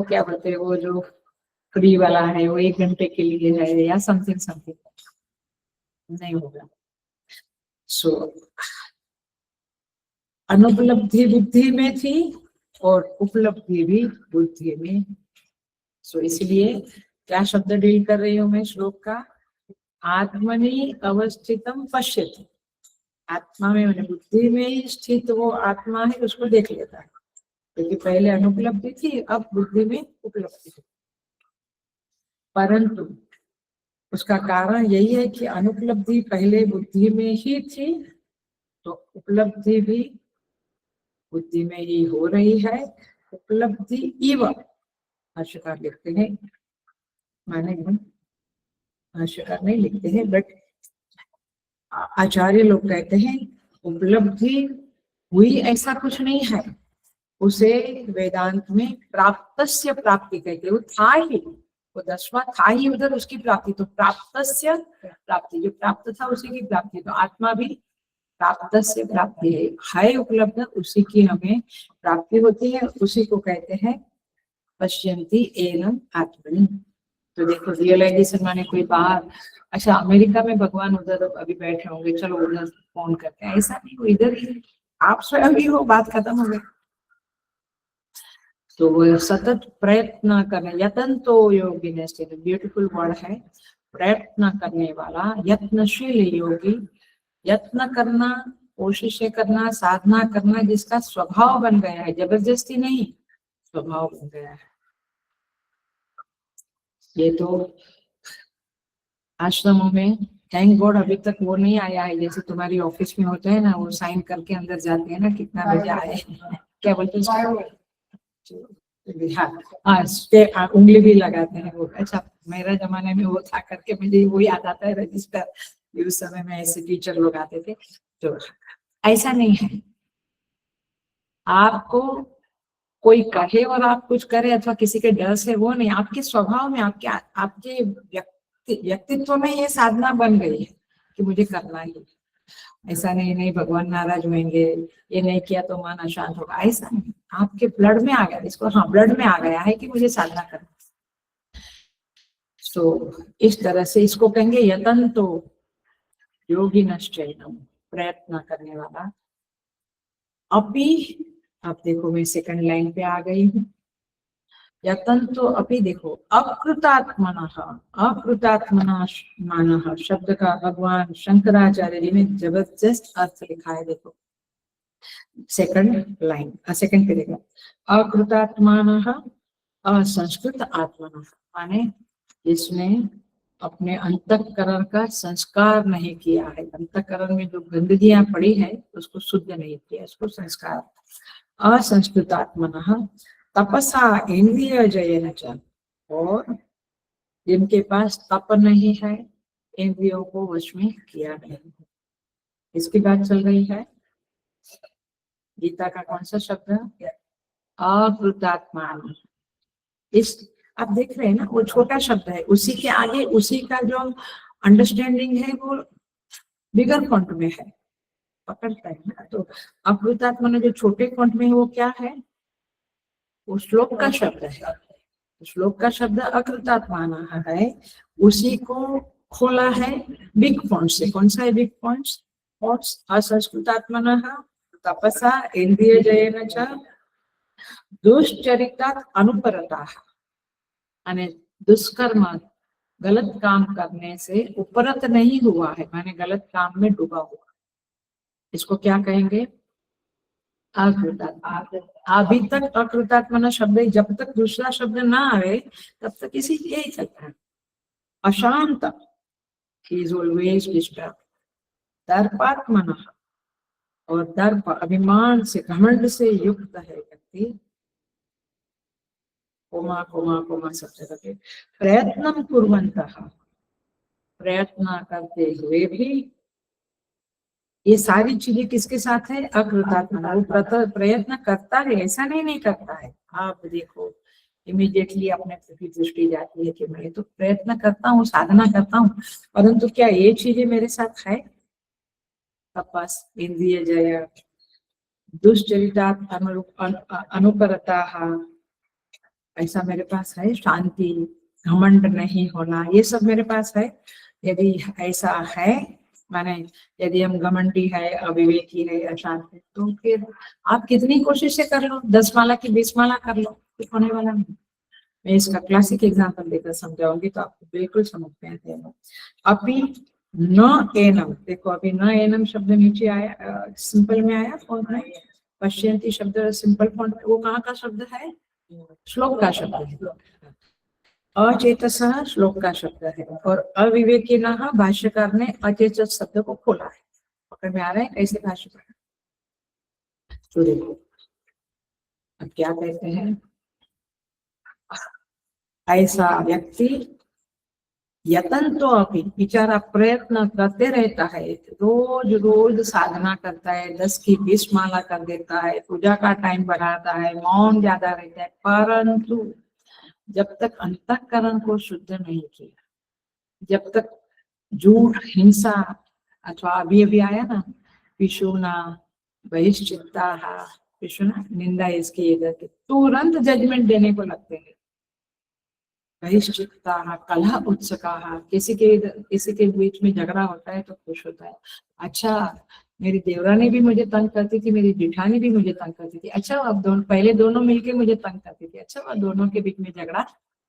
क्या बोलते हैं, वो जो फ्री वाला है वो 1 घंटे के लिए है या समथिंग समथिंग, नहीं होगा। सो अनुपलब्धि बुद्धि में थी और उपलब्धि भी बुद्धि में। सो इसलिए क्या शब्द डील कर रही हूँ मैं श्लोक का, आत्मनि अवस्थितम पश्यति, आत्मा में मैंने बुद्धि में स्थित वो आत्मा है, उसको देख लेता है, क्योंकि पहले अनुपलब्धि थी, अब बुद्धि में उपलब्धि है। परंतु उसका कारण यही है कि अनुपलब्धि पहले बुद्धि में ही थी, तो उपलब्धि भी बुद्धि में ही हो रही है। उपलब्धि इव, भाष्यकार लिखते हैं, माने भाष्यकार नहीं लिखते हैं, बट आचार्य लोग कहते हैं उपलब्धि हुई ऐसा कुछ नहीं है, उसे वेदांत में प्राप्तस्य प्राप्ति कहते हैं। वो था ही, वो 10वां था ही उधर, उसकी प्राप्ति, तो प्राप्तस्य प्राप्ति, जो प्राप्त था उसी की प्राप्ति, तो आत्मा भी प्राप्तस्य प्राप्ति है उपलब्ध, उसी की हमें प्राप्ति होती है, उसी को कहते हैं पश्यन्ति एनम आत्मनि। तो देखो रियलाइजेशन माने कोई बाहर, अच्छा अमेरिका में भगवान उधर अभी बैठे होंगे, चलो उधर फोन करते हैं, ऐसा नहीं, वो इधर ही, आप स्वयं ही हो, बात खत्म हो गई। तो वो सतत प्रयत्न करने, यतन्तो योगिने, ब्यूटीफुल वर्ड है, प्रयत्न करने वाला, यत्नशील योगी, यत्न करना, कोशिशें करना, साधना करना, जिसका स्वभाव बन गया है, जबरदस्ती नहीं, स्वभाव बन गया है। ये तो आश्रमों में थैंक गॉड अभी तक वो नहीं आया है, जैसे तुम्हारी ऑफिस में होता है ना, वो साइन करके अंदर जाते हैं ना, कितना बजे आए, क्या बोलते हैं, हाँ, उंगली भी लगाते हैं वो। अच्छा मेरा जमाने में वो था, करके मुझे वो याद आता है रजिस्टर, उस समय में ऐसे टीचर लोग आते थे। तो ऐसा नहीं है, आपको कोई कहे और आप कुछ करें अथवा किसी के डर से, वो नहीं, आपके स्वभाव में, आपके आपके व्यक्तित्व में ये साधना बन गई है कि मुझे करना ही। ऐसा नहीं भगवान नाराज होंगे, ये नहीं किया तो मन अशांत होगा, ऐसा नहीं, आपके ब्लड में आ गया, इसको हाँ ब्लड में आ गया है कि मुझे साधना करना। तो इस तरह से इसको कहेंगे यतन्तो योगी नश्चैनम, प्रयत्न करने वाला। अपि, आप देखो मैं सेकंड लाइन पे आ गई हूँ, यतन्तो अपि, देखो अकृतात्मनः, अकृतात्मनः शब्द का भगवान शंकराचार्य जी ने जबरदस्त अर्थ लिखा है, देखो सेकंड लाइन, सेकंड करेगा, अकृतात्मनः असंस्कृत आत्मनः, माने जिसने अपने अंतःकरण का संस्कार नहीं किया है, अंतःकरण में जो गंदगियां पड़ी है उसको शुद्ध नहीं किया, उसको संस्कार। असंस्कृत आत्मनः तपसा इंद्रिय जयन च, और जिनके पास तप नहीं है, इंद्रियों को वश में किया नहीं है, इसकी बात चल रही है। गीता का कौन सा शब्द है, अकृतात्मा, इस आप देख रहे हैं ना, वो छोटा शब्द है, उसी के आगे उसी का जो अंडरस्टैंडिंग है वो बिगर फॉन्ट में है, पकड़ता है ना। तो अकृतात्मना जो छोटे फॉन्ट में है वो क्या है, वो श्लोक का शब्द है। श्लोक का शब्द अकृतात्मना है, उसी को खोला है बिग फॉन्ट से। कौन सा है बिग फॉन्ट? असंस्कृतात्मना तपसा इंद्रिय जयेन च दुष्चरितात् अनुपरता, यानी दुष्कर्म गलत काम करने से उपरत नहीं हुआ है, माने गलत काम में डूबा हुआ, इसको क्या कहेंगे? अकृतात्मा। अभी तक अकृतात्मना शब्द, जब तक दूसरा शब्द ना आए तब तक इसी यही चलता है। अशांत, he is always disturbed। दर्पात्मना, और दर्प अभिमान से घमंड से युक्त है व्यक्ति। कोमा कोमा कोमा सब जगह। प्रयत्न कुर्वन्तः, प्रयत्न करते हुए भी, ये सारी चीजें किसके साथ है? अकृतात्मना। वो प्रयत्न करता है, ऐसा नहीं करता है। आप देखो इमीडिएटली अपने प्रति दृष्टि जाती है कि मैं तो प्रयत्न करता हूँ, साधना करता हूँ, परंतु क्या ये चीजें मेरे साथ है? तपस, इंद्रिय जय, दुष्चरितात् अनुपरता, ऐसा मेरे पास है। शांति, घमंड नहीं होना, ये सब मेरे पास है। यदि ऐसा है, माने यदि हम घमंडी है, अविवेकी है, अशांत है, तो फिर आप कितनी कोशिशें कर लो, 10 माला की 20 माला कर लो, कुछ होने वाला नहीं। मैं इसका क्लासिक एग्जांपल देकर समझाऊंगी तो आपको बिल्कुल समझ में आ जाएगा। अभी न एनम, देखो अभी न एनम शब्द नीचे आया, सिंपल में आया फॉन्ट में। पश्यंती शब्द सिंपल फॉन्ट में, वो कहाँ का शब्द है? श्लोक का शब्द है। अचेतसः श्लोक का शब्द है, और अविवेकिनः भाष्यकार ने अचेतस शब्द को खोला है। पकड़ में आ रहा है कैसे भाष्यकार? तो देखो अब क्या कहते हैं, ऐसा व्यक्ति यतन तो अभी बेचारा प्रयत्न करते रहता है, रोज रोज साधना करता है, 10 की 20 माला कर देता है, पूजा का टाइम बढ़ाता है, मौन ज्यादा रहता है, परंतु जब तक अंतःकरण को शुद्ध नहीं किया, जब तक झूठ, हिंसा, अथवा अभी अभी आया ना पिशुना, बहिश्चित्ता, पिशुना निंदा इसकी इधर के तुरंत जजमेंट देने को लगते हैं। बहिश्चित्ता, कलह उत्सुका, किसी के बीच में झगड़ा होता है तो खुश होता है। अच्छा मेरी देवरानी भी मुझे तंग करती थी, मेरी जेठानी भी मुझे तंग करती थी, अच्छा अब पहले दोनों मिलके मुझे तंग करती थी, अच्छा अब दोनों के बीच में झगड़ा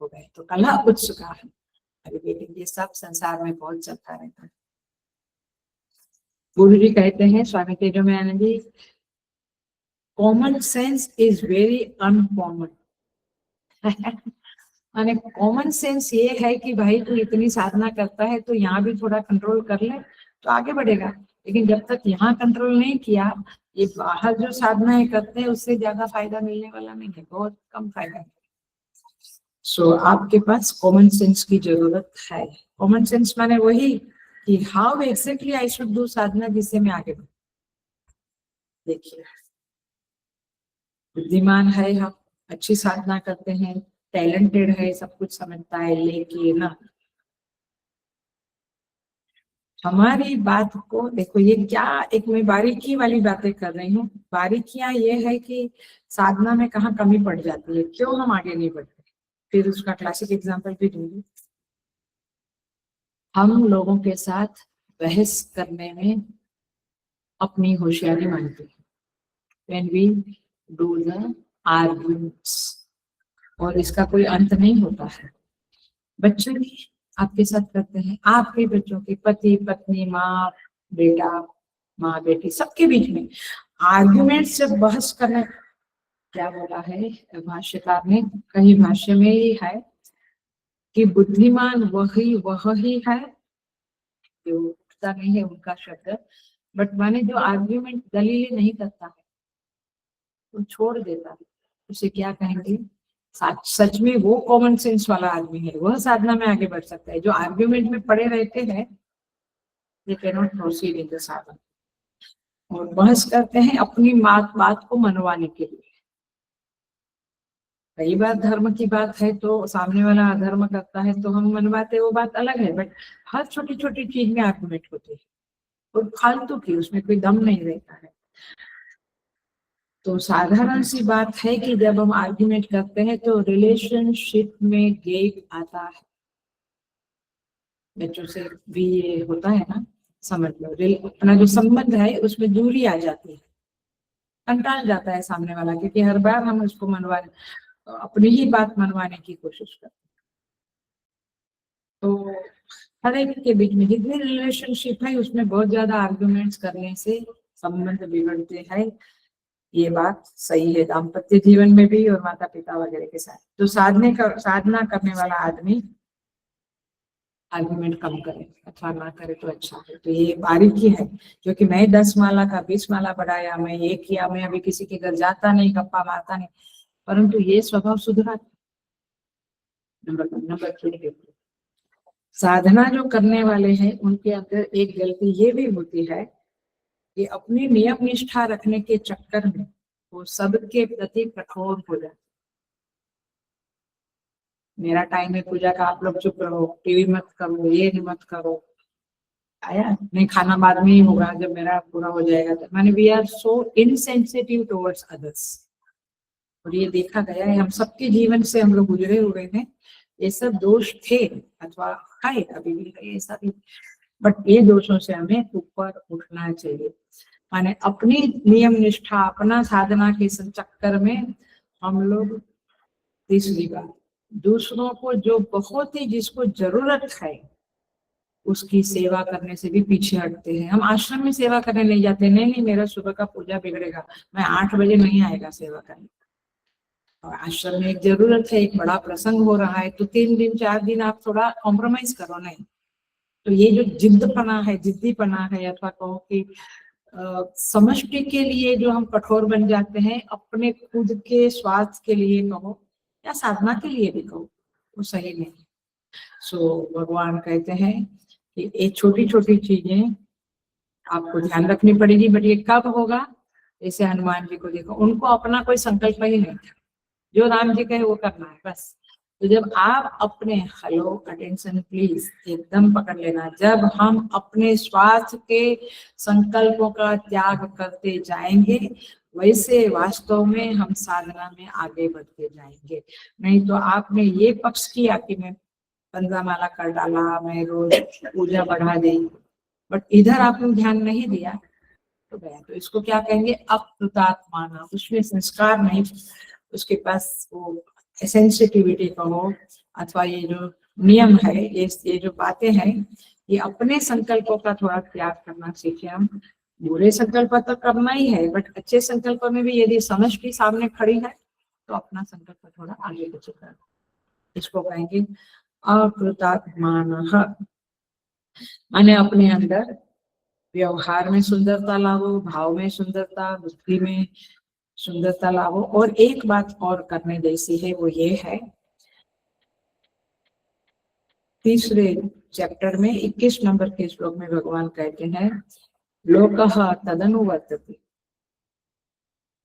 हो गए, तो कलह उत्सुका है। अरे बेटे ये सब संसार में बहुत चलता रहता है। गुरु जी कहते हैं, Swami Tejomayananda ji, common sense is very uncommon. माने कॉमन सेंस ये है कि भाई तू इतनी साधना करता है तो यहाँ भी थोड़ा कंट्रोल कर ले तो आगे बढ़ेगा, लेकिन जब तक यहाँ कंट्रोल नहीं किया, ये बाहर जो साधनाएं करते हैं उससे ज्यादा फायदा मिलने वाला नहीं है, बहुत कम फायदा है। सो आपके पास कॉमन सेंस की जरूरत है। कॉमन सेंस माने वही कि how exactly I should do sadhana जिससे मैं आगे बढ़ूं। देखिए बुद्धिमान है, हम अच्छी साधना करते हैं, टैलेंटेड है, सब कुछ समझता है, लेकिन हमारी बात को देखो, ये क्या एक मैं बारीकी वाली बातें कर रही हूँ। बारीकियां ये है कि साधना में कहाँ कमी पड़ जाती है, क्यों हम आगे नहीं बढ़ते, फिर उसका क्लासिक एग्जांपल भी दूंगी। हम लोगों के साथ बहस करने में अपनी होशियारी मानते हैं, when we do the arguments, और इसका कोई अंत नहीं होता है। बच्चे भी आपके साथ करते हैं, आपके बच्चों के पति पत्नी, माँ बेटा, माँ बेटी, सबके बीच में आर्ग्यूमेंट से बहस करने, क्या बोला है भाष्यकार ने, कहीं भाष्य में ही है कि बुद्धिमान वह ही है, जो उठता नहीं है उनका शब्द, बट माने जो आर्ग्यूमेंट दलील नहीं करता है तो छोड़ देता है, उसे क्या कहेंगे? सच में वो कॉमन सेंस वाला आदमी है, वह साधना में आगे बढ़ सकता है। जो आर्ग्यूमेंट में पड़े रहते हैं they cannot proceed in the साधना, और बहस करते हैं अपनी बात को मनवाने के लिए। कई बार धर्म की बात है तो सामने वाला अधर्म करता है तो हम मनवाते, वो बात अलग है, बट हर छोटी छोटी चीज में आर्गुमेंट होती है और फालतू की, उसमें कोई दम नहीं रहता है। तो साधारण सी बात है कि जब हम आर्ग्यूमेंट करते हैं तो रिलेशनशिप में गैप आता है। बच्चों से भी ये होता है ना, समझ लो, अपना जो संबंध है उसमें दूरी आ जाती है, कंटाल जाता है सामने वाला, क्योंकि हर बार हम उसको अपनी ही बात मनवाने की कोशिश करते हैं। तो हर एक के बीच में जितनी रिलेशनशिप है उसमें बहुत ज्यादा आर्ग्यूमेंट्स करने से संबंध बिगड़ते हैं, ये बात सही है, दाम्पत्य जीवन में भी और माता पिता वगैरह के साथ। तो साधना करने वाला आदमी आर्गुमेंट कम करे अथवा ना करे तो अच्छा है। तो ये बारीकी है, क्योंकि मैं 10 माला का 20 माला बढ़ाया, मैं ये किया, मैं अभी किसी के घर जाता नहीं, गप्पा मारता नहीं, परंतु ये स्वभाव सुधरा। नंबर 3, साधना जो करने वाले हैं उनके अंदर एक गलती ये भी होती है कि अपनी नियम निष्ठा रखने के चक्कर में वो सबके प्रति कठोर हो जाते। मेरा टाइम है पूजा का, आप लोग चुप रहो, टीवी मत करो, ये मत करो, आया नहीं, खाना बाद में ही होगा जब मेरा पूरा हो जाएगा। तो मैंने we are so insensitive towards others, और ये देखा गया है, हम सबके जीवन से हम लोग गुजरे हुए हैं, ये सब दोष थे अथवा है, अभी भी है ये सब, बट ये दोषों से हमें ऊपर उठना चाहिए। माने अपनी नियम निष्ठा, अपना साधना के चक्कर में हम लोग, तीसरी बात, दूसरों को जो बहुत ही जिसको जरूरत है उसकी सेवा करने से भी पीछे हटते हैं। हम आश्रम में सेवा करने नहीं जाते, नहीं मेरा सुबह का पूजा बिगड़ेगा, मैं 8 बजे नहीं आएगा सेवा करने। और आश्रम में एक जरूरत है, एक बड़ा प्रसंग हो रहा है, तो 3 दिन 4 दिन आप थोड़ा कॉम्प्रोमाइज करो, नहीं। तो ये जो जिद्दपना है, जिद्दीपना है, अथवा कहो कि समष्टि के लिए जो हम कठोर बन जाते हैं, अपने खुद के स्वार्थ के लिए कहो या साधना के लिए भी कहो, वो सही नहीं। सो भगवान कहते हैं कि ये छोटी छोटी चीजें आपको ध्यान रखनी पड़ेगी, बट ये कब होगा? जैसे हनुमान जी को देखो, उनको अपना कोई संकल्प ही नहीं था, जो राम जी कहे वो करना है बस। तो जब आप अपने, हेलो अटेंशन प्लीज, एकदम पकड़ लेना, जब हम अपने स्वार्थ के संकल्पों का त्याग करते जाएंगे, वैसे वास्तव में हम साधना में आगे बढ़ते जाएंगे। नहीं तो आपने ये पक्ष किया कि मैं 15 माला कर डाला, मैं रोज पूजा बढ़ा दी, बट इधर आपने ध्यान नहीं दिया तो गया। तो इसको क्या कहेंगे? अकृतात्माना, उसमें संस्कार नहीं, उसके पास वो सेंसिटिविटी कहो, अथवा ये जो नियम है, ये जो बातें हैं, ये अपने संकल्पों का थोड़ा त्याग करना सीखे हम। बुरे संकल्प तो करना ही है, बट अच्छे संकल्पों में भी यदि समझ के सामने खड़ी है तो अपना संकल्प थोड़ा आगे पीछे करना, इसको कहेंगे अकृतात्मानः। माने अपने अंदर व्यवहार में सुंदरता लाओ, भाव में सुंदरता, बुद्धि में सुंदरता लाओ। और एक बात और करने जैसी है, वो ये है, तीसरे चैप्टर में 21 नंबर के श्लोक में भगवान कहते हैं, लोकः तदनुवर्तते।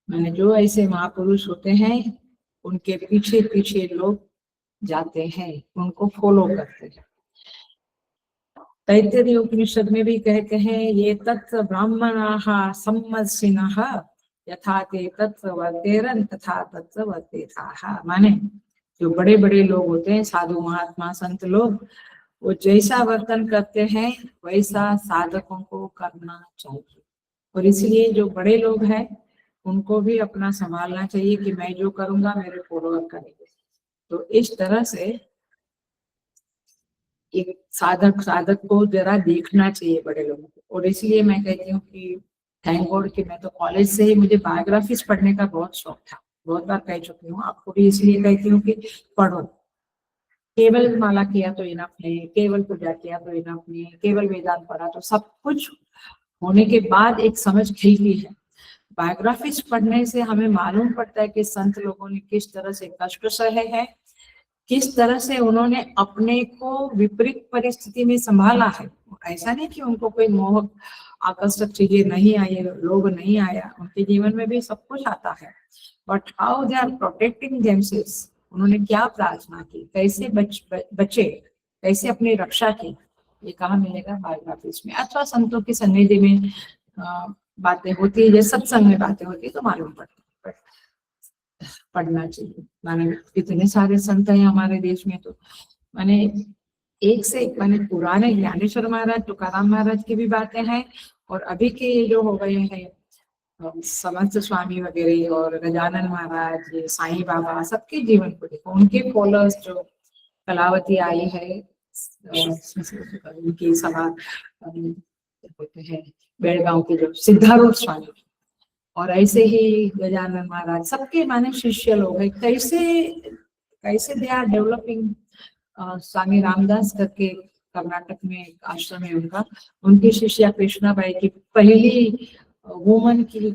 माने जो ऐसे महापुरुष होते हैं उनके पीछे पीछे लोग जाते हैं, उनको फॉलो करते हैं। तैत्तिरीय उपनिषद में भी कहते हैं, ये तत्र ब्राह्मणाः सम्मर्शिनः यथा ते तत्र वर्तेरन् तथा तत्र वर्तेताः। माने जो बड़े बड़े लोग होते हैं, साधु महात्मा संत लोग, वो जैसा वर्तन करते हैं वैसा साधकों को करना चाहिए। और इसलिए जो बड़े लोग हैं उनको भी अपना संभालना चाहिए कि मैं जो करूंगा मेरे फॉलोअर करेंगे। तो इस तरह से एक साधक को जरा देखना चाहिए बड़े लोगों को। और इसलिए मैं कहती हूँ कि थैंक गॉड कि मैं तो कॉलेज से ही मुझे बायोग्राफीज पढ़ने का बहुत शौक था, बहुत बार कह चुकी हूँ, आपको भी इसलिए कहती हूँ कि पढ़ो। केवल माला किया तो इनफ नहीं, केवल पूजा किया तो इनफ नहीं, केवल वेदांत पढ़ा तो, सब कुछ होने के बाद एक समझ खिलती है। बायोग्राफीज पढ़ने से हमें मालूम पड़ता है कि संत लोगों ने किस तरह से कष्ट सहे हैं, किस तरह से उन्होंने अपने को विपरीत परिस्थिति में संभाला है। ऐसा नहीं कि उनको कोई मोह आकर्षक चीजें नहीं आई, लोग नहीं आया, उनके जीवन में भी सब कुछ आता है, but how they are protecting themselves, उन्होंने क्या प्रार्थना की, कैसे बचे, कैसे अपनी रक्षा की, ये कहाँ मिलेगा? बायोग्राफीज में अथवा संतों की सन्निधि में बातें होती है, जैसे सत्संग में बातें होती है तो मालूम पढ़ना चाहिए। माने कितने सारे संत हैं हमारे देश में, तो माने एक से एक, माने पुराने ज्ञानेश्वर महाराज, तुकाराम महाराज की भी बातें हैं, और अभी के ये जो हो गए हैं समर्थ स्वामी वगैरह और गजानन महाराज, ये साईं बाबा, सबके जीवन को देखो, उनके फॉलोअर्स जो कलावती आई है, उनकी सभा होते हैं बेड़गांव के जो सिद्धारूढ़ स्वामी, और ऐसे ही गजानन महाराज, सबके माने शिष्य लोग हैं। कैसे कैसे दे आर डेवलपिंग। स्वामी रामदास करके कर्नाटक में एक आश्रम है उनका, उनकी शिष्या कृष्णाबाई की पहली वुमन की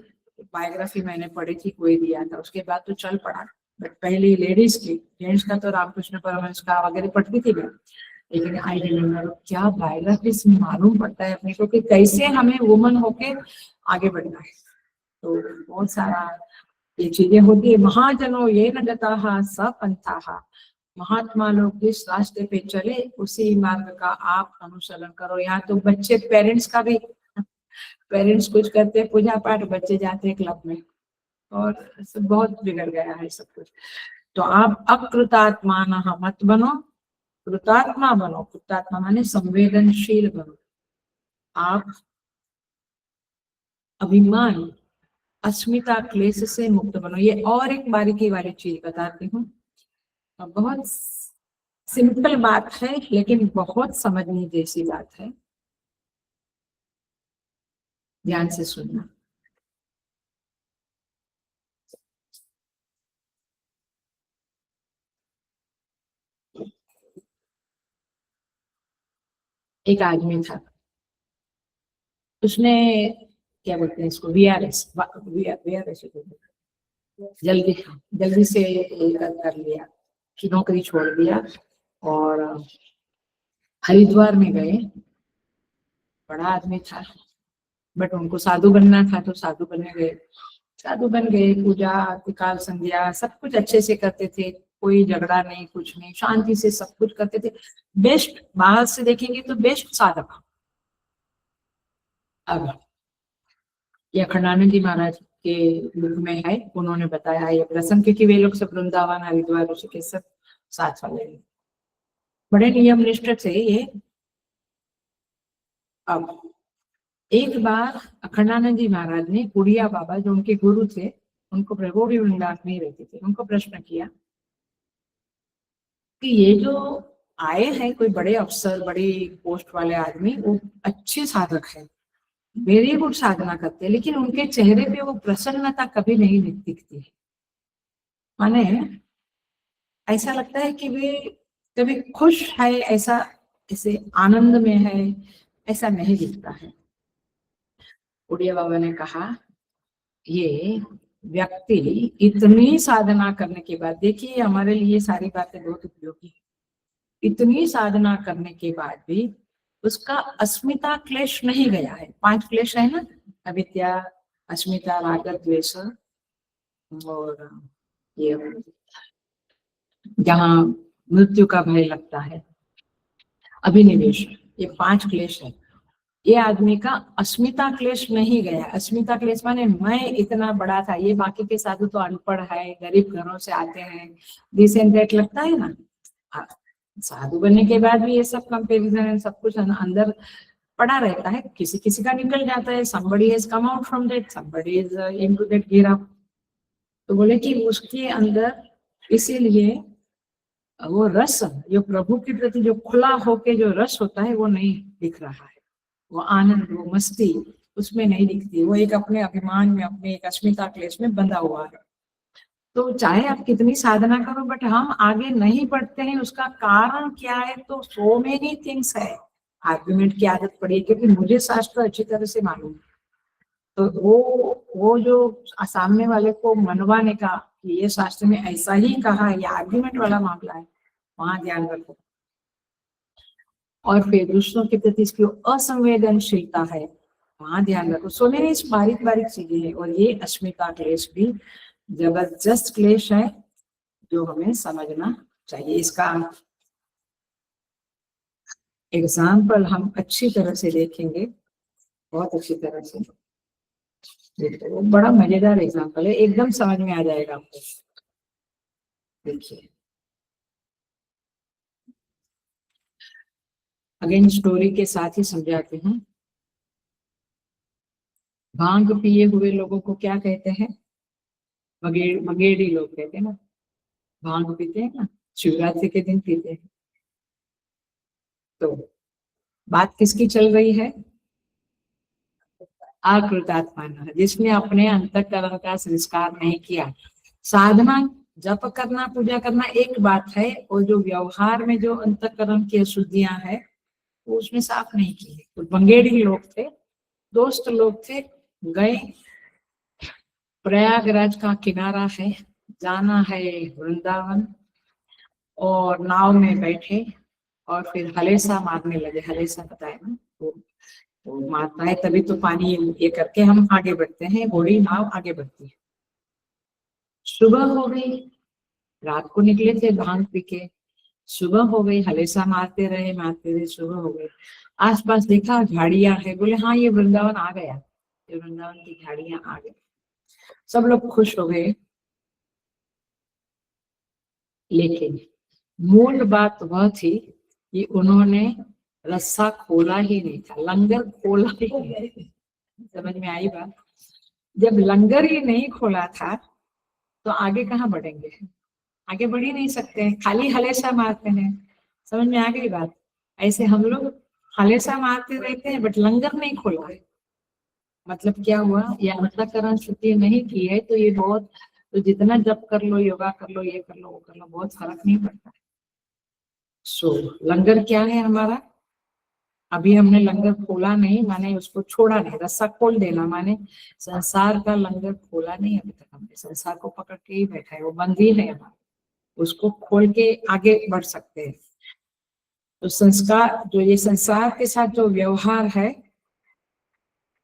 बायोग्राफी मैंने पढ़ी थी, कोई दिया था, उसके बाद तो चल पड़ा, बट पहली लेडीज की, जेंट्स का तो रामकृष्ण परमहंस का वगैरह पढ़ती थी मैं, लेकिन आई रिमेम्बर क्या बायोग्राफी से मालूम पड़ता है अपने को कि कैसे हमें वुमन होके आगे बढ़ना है। तो बहुत सारा ये चीजें होती है। महाजनों ये न गताहा स पंथाहा, महात्मा लोग जिस रास्ते पे चले उसी मार्ग का आप अनुसरण करो। यहाँ तो बच्चे, पेरेंट्स का भी, पेरेंट्स कुछ करते हैं पूजा पाठ, बच्चे जाते हैं क्लब में, और बहुत बिगड़ गया है सब कुछ। तो आप अकृतात्मा मत बनो, कृतात्मा बनो। कृतात्मा माने संवेदनशील बनो। आप अभिमान, अस्मिता, क्लेश से मुक्त बनो। ये और एक बारीकी वाली चीज बताती हूँ, बहुत सिंपल बात है लेकिन बहुत समझने जैसी बात है, ध्यान से सुनना। एक आदमी था, उसने क्या बोलते हैं इसको, वीआरएस जल्दी जल्दी से कर लिया कि नौकरी छोड़ दिया, और हरिद्वार में गए। बड़ा आदमी था, बट उनको साधु बनना था, तो साधु बनने गए। साधु बन गए, पूजा काल संध्या सब कुछ अच्छे से करते थे, कोई झगड़ा नहीं, कुछ नहीं, शांति से सब कुछ करते थे। बेस्ट, बाहर से देखेंगे तो बेस्ट साधक। अब ये अखंडानंद जी महाराज के बुक में है, उन्होंने बताया ये प्रसंग, क्योंकि वे लोग सब वृंदावन, हरिद्वार, ऋषिकेश सब साथ वाले, बड़े नियम निष्ठ थे ये। अब एक बार अखंडानंद जी महाराज ने कुड़िया बाबा, जो उनके गुरु थे, उनको, प्रभु भी वृंदावन में ही रहते थे, उनको प्रश्न किया कि ये जो आए हैं कोई बड़े अफसर, बड़ी पोस्ट वाले आदमी, वो अच्छे साधक है, वेरी गुड साधना करते हैं, लेकिन उनके चेहरे पे वो प्रसन्नता कभी नहीं दिखती है। माने ऐसा लगता है कि वे कभी खुश है, ऐसा, ऐसे आनंद में है, ऐसा नहीं दिखता है। उड़िया बाबा ने कहा ये व्यक्ति इतनी साधना करने के बाद, देखिए हमारे लिए सारी बातें बहुत उपयोगी है, इतनी साधना करने के बाद भी उसका अस्मिता क्लेश नहीं गया है। 5 क्लेश है ना, अविद्या, अस्मिता, राग, द्वेष, और ये जहाँ मृत्यु का भय लगता है, अभिनिवेश, ये 5 क्लेश है। ये आदमी का अस्मिता क्लेश नहीं गया। अस्मिता क्लेश माने मैं इतना बड़ा था, ये बाकी के साधु तो अनपढ़ है, गरीब घरों से आते हैं, दिस एंड दैट लगता है ना। साधु बनने के बाद भी ये सब कंपैरिजन, सब कुछ अंदर पड़ा रहता है, किसी किसी का निकल जाता है। somebody has come out from that, somebody is into that घेरा। तो बोले कि उसके अंदर इसीलिए वो रस, जो प्रभु के प्रति जो खुला होके जो रस होता है, वो नहीं दिख रहा है। वो आनंद, वो मस्ती उसमें नहीं दिखती। वो एक अपने अभिमान में, अपने एक अस्मिता क्लेश में बंधा हुआ है। तो चाहे आप कितनी साधना करो, बट हम आगे नहीं बढ़ते हैं, उसका कारण क्या है? तो सो मेनी थिंग्स है। आर्ग्यूमेंट की आदत पड़ी, क्योंकि मुझे शास्त्र अच्छी तरह से मालूम है, तो वो जो सामने वाले को मनवाने का कि ये शास्त्र में ऐसा ही कहा है, ये आर्ग्यूमेंट वाला मामला है, वहां ध्यान रखो। और फिर दूसरों के प्रति इसकी असंवेदनशीलता है, वहां ध्यान रखो। सो मेरी इस बारीक बारीक चीजें हैं, और ये अस्मिता क्लेश भी जबरदस्त क्लेश है जो हमें समझना चाहिए। इसका एग्जाम्पल हम अच्छी तरह से देखेंगे, बहुत अच्छी तरह से देखो, बड़ा मजेदार एग्जाम्पल है, एकदम समझ में आ जाएगा आपको। देखिए अगेन स्टोरी के साथ ही समझाते हैं। भांग पिए हुए लोगों को क्या कहते हैं? मगेड़ी लोग कहते हैं ना। भांग पीते हैं ना, शिवरात्रि के दिन पीते हैं। तो बात किसकी चल रही है? अकृतात्मा, जिसने अपने अंतःकरण का संस्कार नहीं किया। साधना जप करना, पूजा करना एक बात है, और जो व्यवहार में जो अंतःकरण की अशुद्धियां है वो उसमें साफ नहीं की है। तो बंगेड़ी लोग थे, दोस्त लोग थे, गए, प्रयागराज का किनारा है, जाना है वृंदावन, और नाव में बैठे और फिर हलेसा मारने लगे। हलेसा पता है ना, वो मारता है तभी तो पानी ये करके हम आगे बढ़ते हैं, घोड़ी नाव आगे बढ़ती है। सुबह हो गई, रात को निकले थे भांग पी के, सुबह हो गई, हलेसा मारते रहे, सुबह हो गई। आसपास देखा झाड़ियां है, बोले हाँ ये वृंदावन आ गया, ये वृंदावन की झाड़ियां आ गई। सब लोग खुश हो गए, लेकिन मूल बात वह थी कि उन्होंने रस्सा खोला ही नहीं था, लंगर खोला ही नहीं। समझ में आई बात? जब लंगर ही नहीं खोला था तो आगे कहाँ बढ़ेंगे? आगे बढ़ ही नहीं सकते हैं, खाली हलेसा मारते हैं। समझ में आ गई बात? ऐसे हम लोग हलेसा मारते रहते हैं बट लंगर नहीं खोला है। मतलब क्या हुआ? ये अंतःकरण शुद्धि नहीं की है तो ये बहुत, तो जितना जप कर लो, योगा कर लो, ये कर लो, वो कर लो, बहुत फर्क नहीं पड़ता है। सो लंगर क्या है हमारा? अभी हमने लंगर खोला नहीं, माने उसको छोड़ा नहीं, रस्सा खोल देना माने संसार का लंगर खोला नहीं। अभी तक हमने संसार को पकड़ के ही बैठा है, वो बंदी है हमारा, उसको खोल के आगे बढ़ सकते हैं। तो संस्कार, जो ये संसार के साथ जो व्यवहार है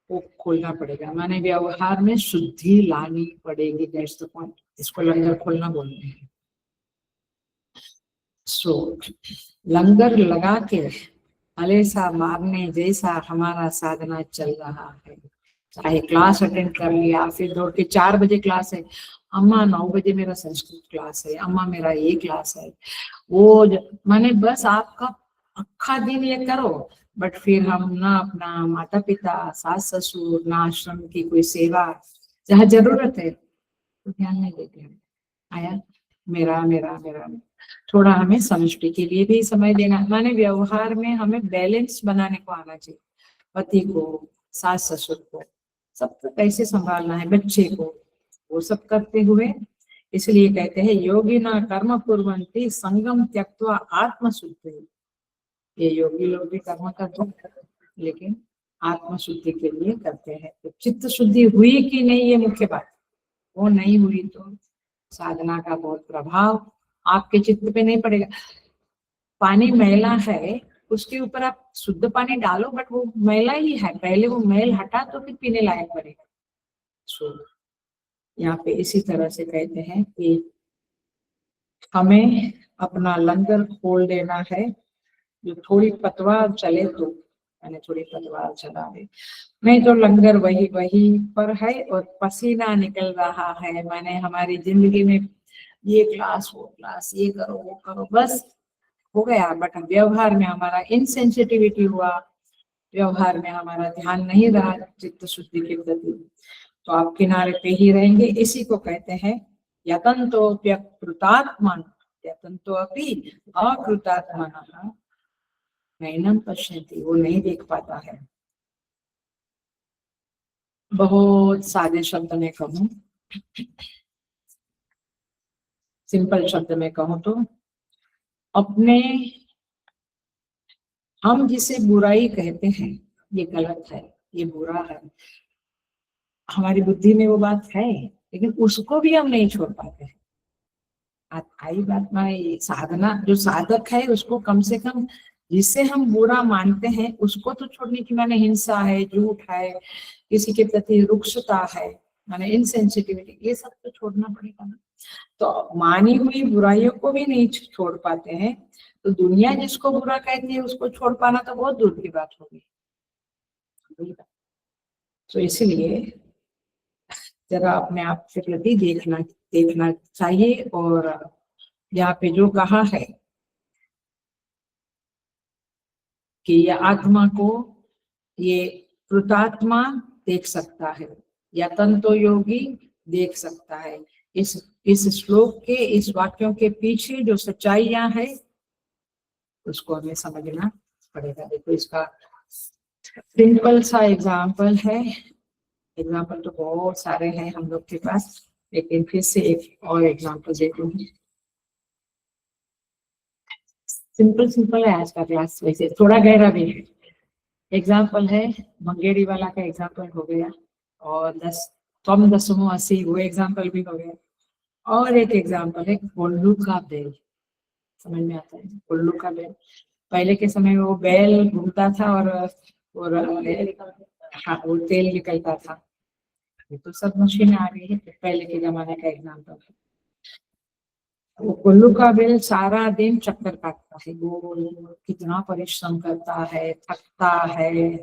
वो खोलना पड़ेगा, माने व्यवहार में शुद्धि लानी पड़ेगी। दैट्स द पॉइंट, इसको लंगर खोलना बोलते हैं। सो लंगर लगा के हलेसा मारने जैसा हमारा साधना चल रहा है। चाहे क्लास अटेंड कर लिया, फिर दौड़ के 4 बजे क्लास है, अम्मा 9 बजे मेरा संस्कृत क्लास है, अम्मा मेरा ये क्लास है, वो माने बस आपका अक्खा दिन ये करो, बट फिर हम ना अपना माता पिता, सास ससुर, ना आश्रम की कोई सेवा जहाँ जरूरत है तो ध्यान नहीं देते हैं। आया मेरा मेरा मेरा थोड़ा हमें समष्टि के लिए भी समय देना, माने व्यवहार में हमें बैलेंस बनाने को आना चाहिए। पति को, सास ससुर को, सबको कैसे संभालना है, बच्चे को, वो सब करते हुए, इसलिए कहते हैं योगी ना कर्म कुर्वन्ति संगम त्यक्त्वा आत्म शुद्धि। ये योगी लोग भी कर्म करते हैं लेकिन आत्म शुद्धि के लिए करते हैं। तो चित्त शुद्धि हुई कि नहीं, ये मुख्य बात। वो नहीं हुई तो साधना का बहुत प्रभाव आपके चित्त पे नहीं पड़ेगा। पानी मैला है, उसके ऊपर आप शुद्ध पानी डालो बट वो मैला ही है, पहले वो मैल हटा तो फिर पीने लायक बनेगा। सो यहाँ पे इसी तरह से कहते हैं कि हमें अपना लंगर खोल देना है। जो थोड़ी पतवार चले तो मैंने थोड़ी पतवार चला है, नहीं तो लंगर वही वही पर है और पसीना निकल रहा है। मैंने हमारी जिंदगी में ये क्लास, वो क्लास, ये करो, वो करो, बस हो गया, बट व्यवहार में हमारा इनसेंसिटिविटी हुआ, व्यवहार में हमारा ध्यान नहीं रहा चित्त शुद्धि के प्रति, तो आप किनारे पे ही रहेंगे। इसी को कहते हैं यतन्तोऽप्यकृतात्मन्, यतन्तोऽपि अकृतात्मनः नैनं पश्यन्ति, वो नहीं देख पाता है। बहुत सादे शब्द में कहूं, सिंपल शब्द में कहूं तो अपने, हम जिसे बुराई कहते हैं ये गलत है, ये बुरा है, हमारी बुद्धि में वो बात है, लेकिन उसको भी हम नहीं छोड़ पाते हैं। आई बात में, साधना जो साधक है उसको कम से कम जिसे हम बुरा मानते हैं उसको तो छोड़ने की, माने हिंसा है, झूठ है, किसी के प्रति रुक्षता है, माने इनसेंसिटिविटी, ये सब तो छोड़ना पड़ेगा ना। तो मानी हुई बुराइयों को भी नहीं छोड़ पाते हैं, तो दुनिया जिसको बुरा कहती है उसको छोड़ पाना तो बहुत दूर की बात होगी। तो इसलिए जरा अपने आप के प्रति देखना चाहिए। और यहाँ पे जो कहा है कि ये आत्मा को ये कृतात्मा देख सकता है या तंतो योगी देख सकता है। इस श्लोक के, इस वाक्यों के पीछे जो सच्चाइयां है उसको हमें समझना पड़ेगा। देखो इसका सिंपल सा एग्जाम्पल है, एग्जाम्पल तो बहुत सारे हैं हम लोग के पास, लेकिन फिर से एक और एग्जाम्पल देती हूँ। सिंपल है आज का क्लास, वैसे थोड़ा गहरा भी है। एग्जाम्पल है मंगेड़ी वाला का एग्जाम्पल हो गया, और 10 80 वो एग्जाम्पल भी हो गया। और एक एग्जाम्पल है कोल्लू का बैल, समझ में आता है कोल्लू का बैल। पहले के समय में वो बैल घूमता था और हाँ वो तेल निकलता था। ये तो सब मशीन आ गई है, पहले के जमाने का एग्जाम्पल है। वो कोल्लू का बैल सारा दिन चक्कर काटता है, वो कितना परिश्रम करता है, थकता है,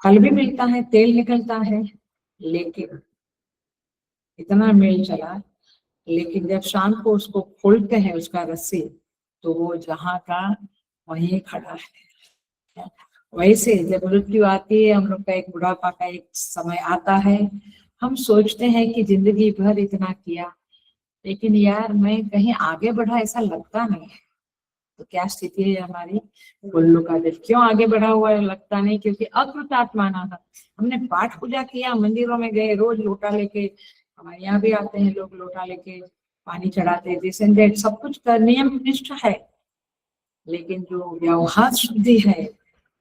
फल भी मिलता है, तेल निकलता है, लेकिन इतना मेल चला, लेकिन जब शाम को उसको खोलते हैं उसका रस्सी, तो वो जहाँ का वहीं खड़ा है। वैसे जब मृत्यु आती है, हम लोग का एक बुढ़ापा का एक समय आता है, हम सोचते हैं कि जिंदगी भर इतना किया, लेकिन यार मैं कहीं आगे बढ़ा ऐसा लगता नहीं है। तो क्या स्थिति है हमारी? कोल्लू का बैल क्यों आगे बढ़ा हुआ है लगता नहीं? क्योंकि अकृतात्माना था। हमने पाठ पूजा किया, मंदिरों में गए, रोज लोटा लेके, हमारे यहाँ भी आते हैं लोग लोटा लेके पानी चढ़ाते हैं, दिस एंड दैट सब कुछ कर नियम निष्ठ है, लेकिन जो व्यवहार शुद्धि है,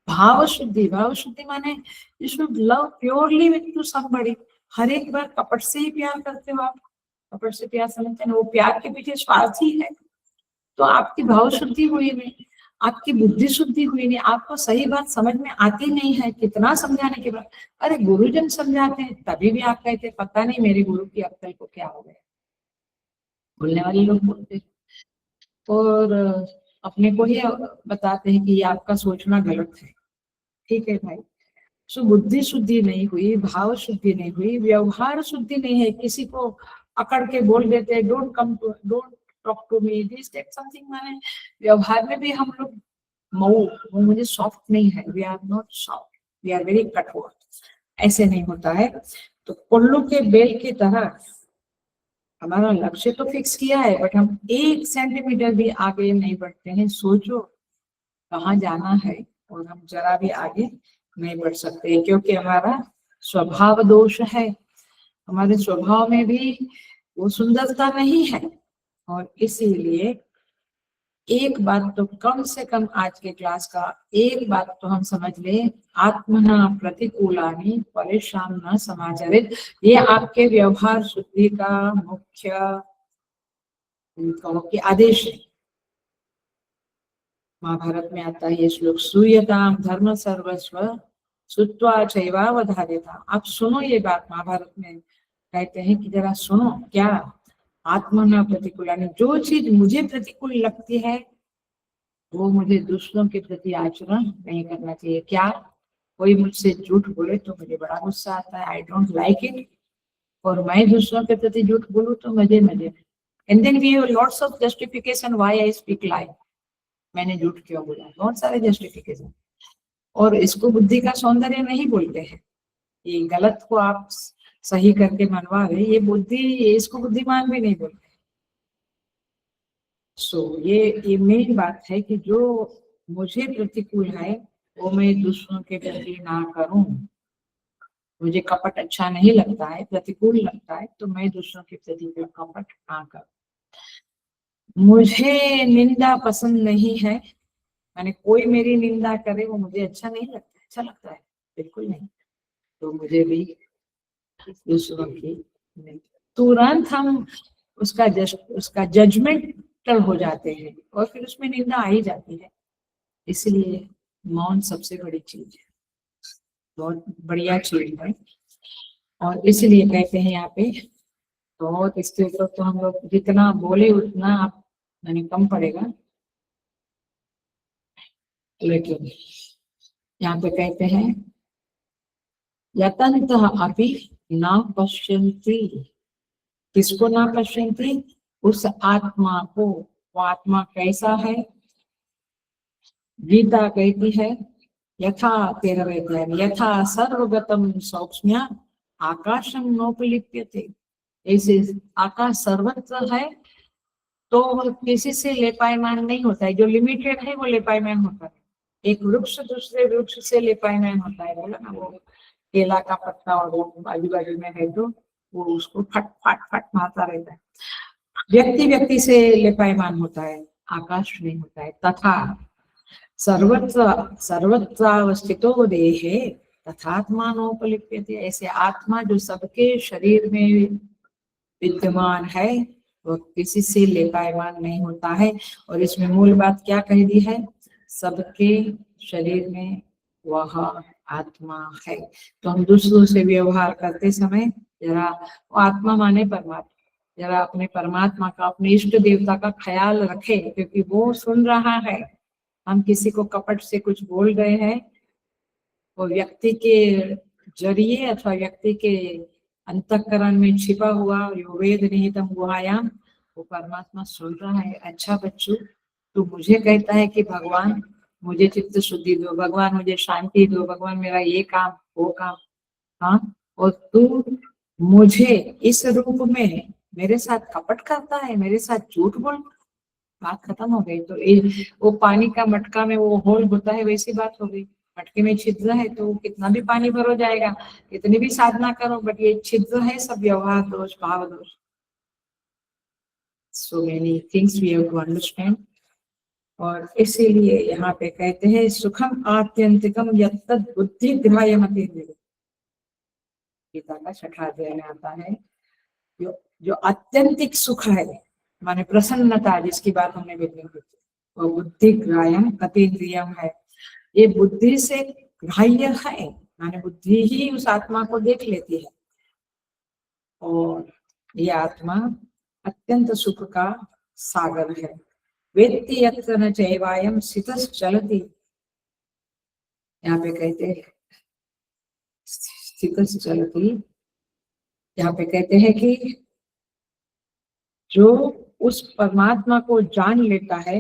भाव शुद्धि माने you should love purely with to somebody. हर एक बार कपट से ही प्यार करते हो आप, कपट से प्यार समझते हैं, वो प्यार के पीछे स्वार्थ ही है। तो आपकी भाव शुद्धि हुई नहीं, आपकी बुद्धि शुद्धि हुई नहीं, आपको सही बात समझ में आती नहीं है। कितना समझाने के बाद, अरे गुरुजन समझाते हैं तभी भी आप कहते पता नहीं मेरे गुरु की अक्ल को क्या हो गया। बोलने वाले लोग बोलते और अपने को ही बताते हैं कि ये आपका सोचना गलत है। ठीक है भाई, सो बुद्धि शुद्धि नहीं हुई, भाव शुद्धि नहीं हुई, व्यवहार शुद्धि नहीं है। किसी को अकड़ के बोल देते हैं don't talk to me this that something, माने व्यवहार में भी हम लोग मऊ, वो मुझे सॉफ्ट नहीं है, we are not soft, we are very कठोर, ऐसे नहीं होता है। तो कोल्लू के बेल की तरह हमारा लक्ष्य तो फिक्स किया है, बट हम 1 सेंटीमीटर भी आगे नहीं बढ़ते हैं। सोचो कहाँ जाना है, और हम जरा भी आगे नहीं बढ़ सकते, क्योंकि हमारा स्वभाव दोष है, हमारे स्वभाव में भी वो सुंदरता नहीं है। और इसीलिए एक बात तो कम से कम आज के क्लास का एक बात तो हम समझ ले, आत्मना प्रतिकूलानि परेशान न समाचरित, ये आपके व्यवहार शुद्धि का मुख्य कहो कि आदेश है। महाभारत में आता है ये श्लोक, सूयताम धर्म सर्वस्व सुत्वा चैवावधार्यता। आप सुनो ये बात, महाभारत में कहते हैं कि जरा सुनो, क्या आत्मना प्रतिकूलानि, जो चीज मुझे प्रतिकूल लगती है वो मुझे दूसरों के प्रति आचरण नहीं करना चाहिए। क्या कोई मुझसे झूठ बोले तो मुझे बड़ा गुस्सा आता है, आई डोंट लाइक इट, और मैं दूसरों के प्रति झूठ बोलूं तो मजे में। And then we have lots of justification why I speak lie, मैंने झूठ क्यों बोला, बहुत सारे जस्टिफिकेशन। और इसको बुद्धि का सौंदर्य नहीं बोलते हैं, ये गलत को आप सही करके मनवा रहे, ये बुद्धि, इसको बुद्धिमान भी नहीं बोलते। सो ये मेन बात है कि जो मुझे प्रतिकूल है वो मैं दूसरों के प्रति ना करूं। मुझे कपट अच्छा नहीं लगता है, प्रतिकूल लगता है, तो मैं दूसरों के प्रति कपट ना करूं। मुझे निंदा पसंद नहीं है, माने कोई मेरी निंदा करे वो मुझे अच्छा नहीं लगता, अच्छा लगता है बिल्कुल नहीं। तो मुझे भी दूसरों की तुरंत हम उसका जजमेंटल हो जाते हैं, और फिर उसमें निंदा आ ही जाती है। इसलिए मौन सबसे बड़ी चीज है, बहुत बढ़िया चीज है। और इसलिए कहते हैं यहाँ पे, बहुत इसके ऊपर तो हम लोग जितना बोले उतना आप यानी कम पड़ेगा। लेकिन यहाँ पे कहते हैं यतन्तः अपि न पश्यन्ति, किसको ना पश्यन्ति? उस आत्मा को। वो आत्मा कैसा है? गीता कहती है यथा 13वें अध्याय में, यथा सर्वगतम सौक्ष्म्य आकाशम नोपलिप्यते। ऐसे आकाश सर्वत्र है तो वो किसी से लेपायमान नहीं होता है। जो लिमिटेड है वो लेपायमान होता है। एक वृक्ष दूसरे वृक्ष से लेपायमान होता है, बोला ना, वो केला का पत्ता और वो आजू बाजू में है तो वो उसको फट फट फट मारता रहता है। व्यक्ति व्यक्ति से लेपायमान होता है, आकाश नहीं होता है। तथा सर्वत्रावस्थितो देहे तथात्मानोपलिप्यते। ऐसे आत्मा जो सबके शरीर में विद्यमान है वो किसी से लेपायमान नहीं होता है। और इसमें मूल बात क्या कह दी है? सबके शरीर में वह आत्मा है। तो हम दूसरों से व्यवहार करते समय जरा वो आत्मा माने परमात्मा, जरा अपने परमात्मा का, अपने इष्ट देवता का ख्याल रखे, क्योंकि वो सुन रहा है। हम किसी को कपट से कुछ बोल रहे हैं, वो व्यक्ति के जरिए अथवा व्यक्ति के अंतःकरण में छिपा हुआ यो वेद निहितम गुहायाम, वो परमात्मा सुन रहा है। अच्छा बच्चों, तू मुझे कहता है कि भगवान मुझे चित्त शुद्धि दो, भगवान मुझे शांति दो, भगवान मेरा ये काम वो काम, हाँ, और तू मुझे इस रूप में मेरे साथ कपट करता है, मेरे साथ झूठ बोल। बात खत्म हो गई। तो वो पानी का मटका में वो होल होता है, वैसी बात हो गई। मटके में छिद्र है तो कितना भी पानी भरो जाएगा, कितनी भी साधना करो, बट ये छिद्र है, सब व्यवहार दोष, भाव दोष। So many things we have to understand. और इसीलिए यहाँ पे कहते हैं सुखम आत्यंतिकम यत्तद् बुद्धि ग्राह्यमति। गीता का 6वां अध्याय में आता है जो आत्यंतिक सुख है, माने प्रसन्नता, जिसकी बात हमने देखी थी, वो बुद्धि ग्राह्यम अतीन्द्रियम है। ये बुद्धि से ग्राह्य है, माने बुद्धि ही उस आत्मा को देख लेती है। और ये आत्मा अत्यंत सुख का सागर है। वेत्ति यत्र न चैवायं स्थितः चलति। यहाँ पे कहते हैं स्थितः चलति, यहाँ पे कहते हैं कि जो उस परमात्मा को जान लेता है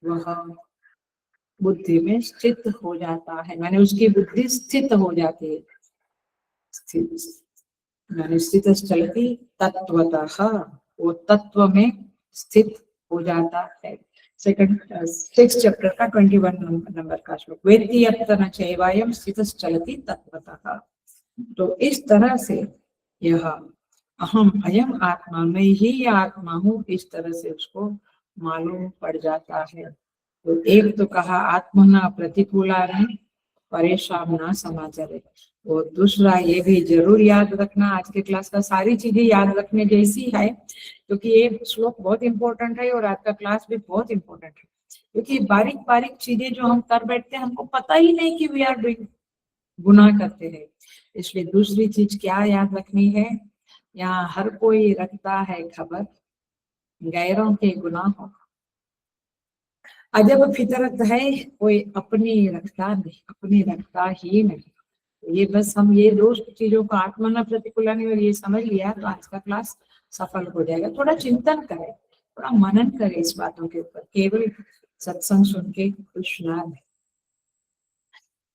वह बुद्धि में स्थित हो जाता है, माने उसकी बुद्धि स्थित हो जाती है। स्थित माने स्थित चलती तत्वतः, वो तत्व में स्थित हो जाता है। सेकंड 6 चैप्टर का 21 नंबर का श्लोक, वेत्ति यत्र न चैवायं स्थितः चलति तत्वतः। तो इस तरह से यह अहम अयम आत्मा, मैं ही आत्मा हूँ, इस तरह से उसको मालूम पड़ जाता है। तो एक तो कहा आत्मना प्रतिकूला नहीं परेशान ना समाचार। और दूसरा ये भी जरूर याद रखना, आज के क्लास का सारी चीजें याद रखने जैसी है, क्योंकि ये श्लोक बहुत इंपॉर्टेंट है और आज का क्लास भी बहुत इंपॉर्टेंट है। क्योंकि बारीक बारीक चीजें जो हम कर बैठते हैं, हमको पता ही नहीं कि वी आर डूइंग, गुनाह करते हैं। इसलिए दूसरी चीज क्या याद रखनी है, यहाँ हर कोई रखता है खबर गैरों के गुनाहों, अजब फितरत है कोई अपनी रखता नहीं, अपनी रखता ही नहीं। ये बस हम ये दो चीजों को आत्मना प्रतिकूला नहीं और ये समझ लिया तो आज का क्लास सफल हो जाएगा। थोड़ा चिंतन करें, थोड़ा मनन करें इस बातों के ऊपर, केवल सत्संग सुन के कुछ ना नहीं।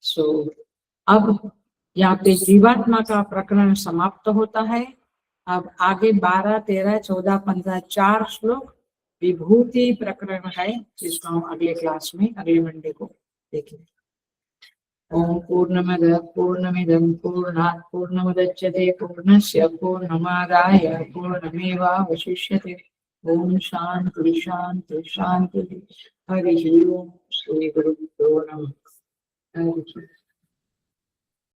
सो अब यहाँ पे जीवात्मा का प्रकरण समाप्त होता है। अब आगे 12, 13, 14, 15 4 श्लोक विभूति प्रकरण है, जिसको हम अगले क्लास में अगले मंडे को देखेंगे। ओम पूर्णमद पूर्णमिदं पूर्णात् पूर्णमुदच्यते पूर्णस्य पूर्णमादाय पूर्णमेवावशिष्यते। ओम शांति शांति शांति। हरि ओम। श्री गुरुभ्यो नमः।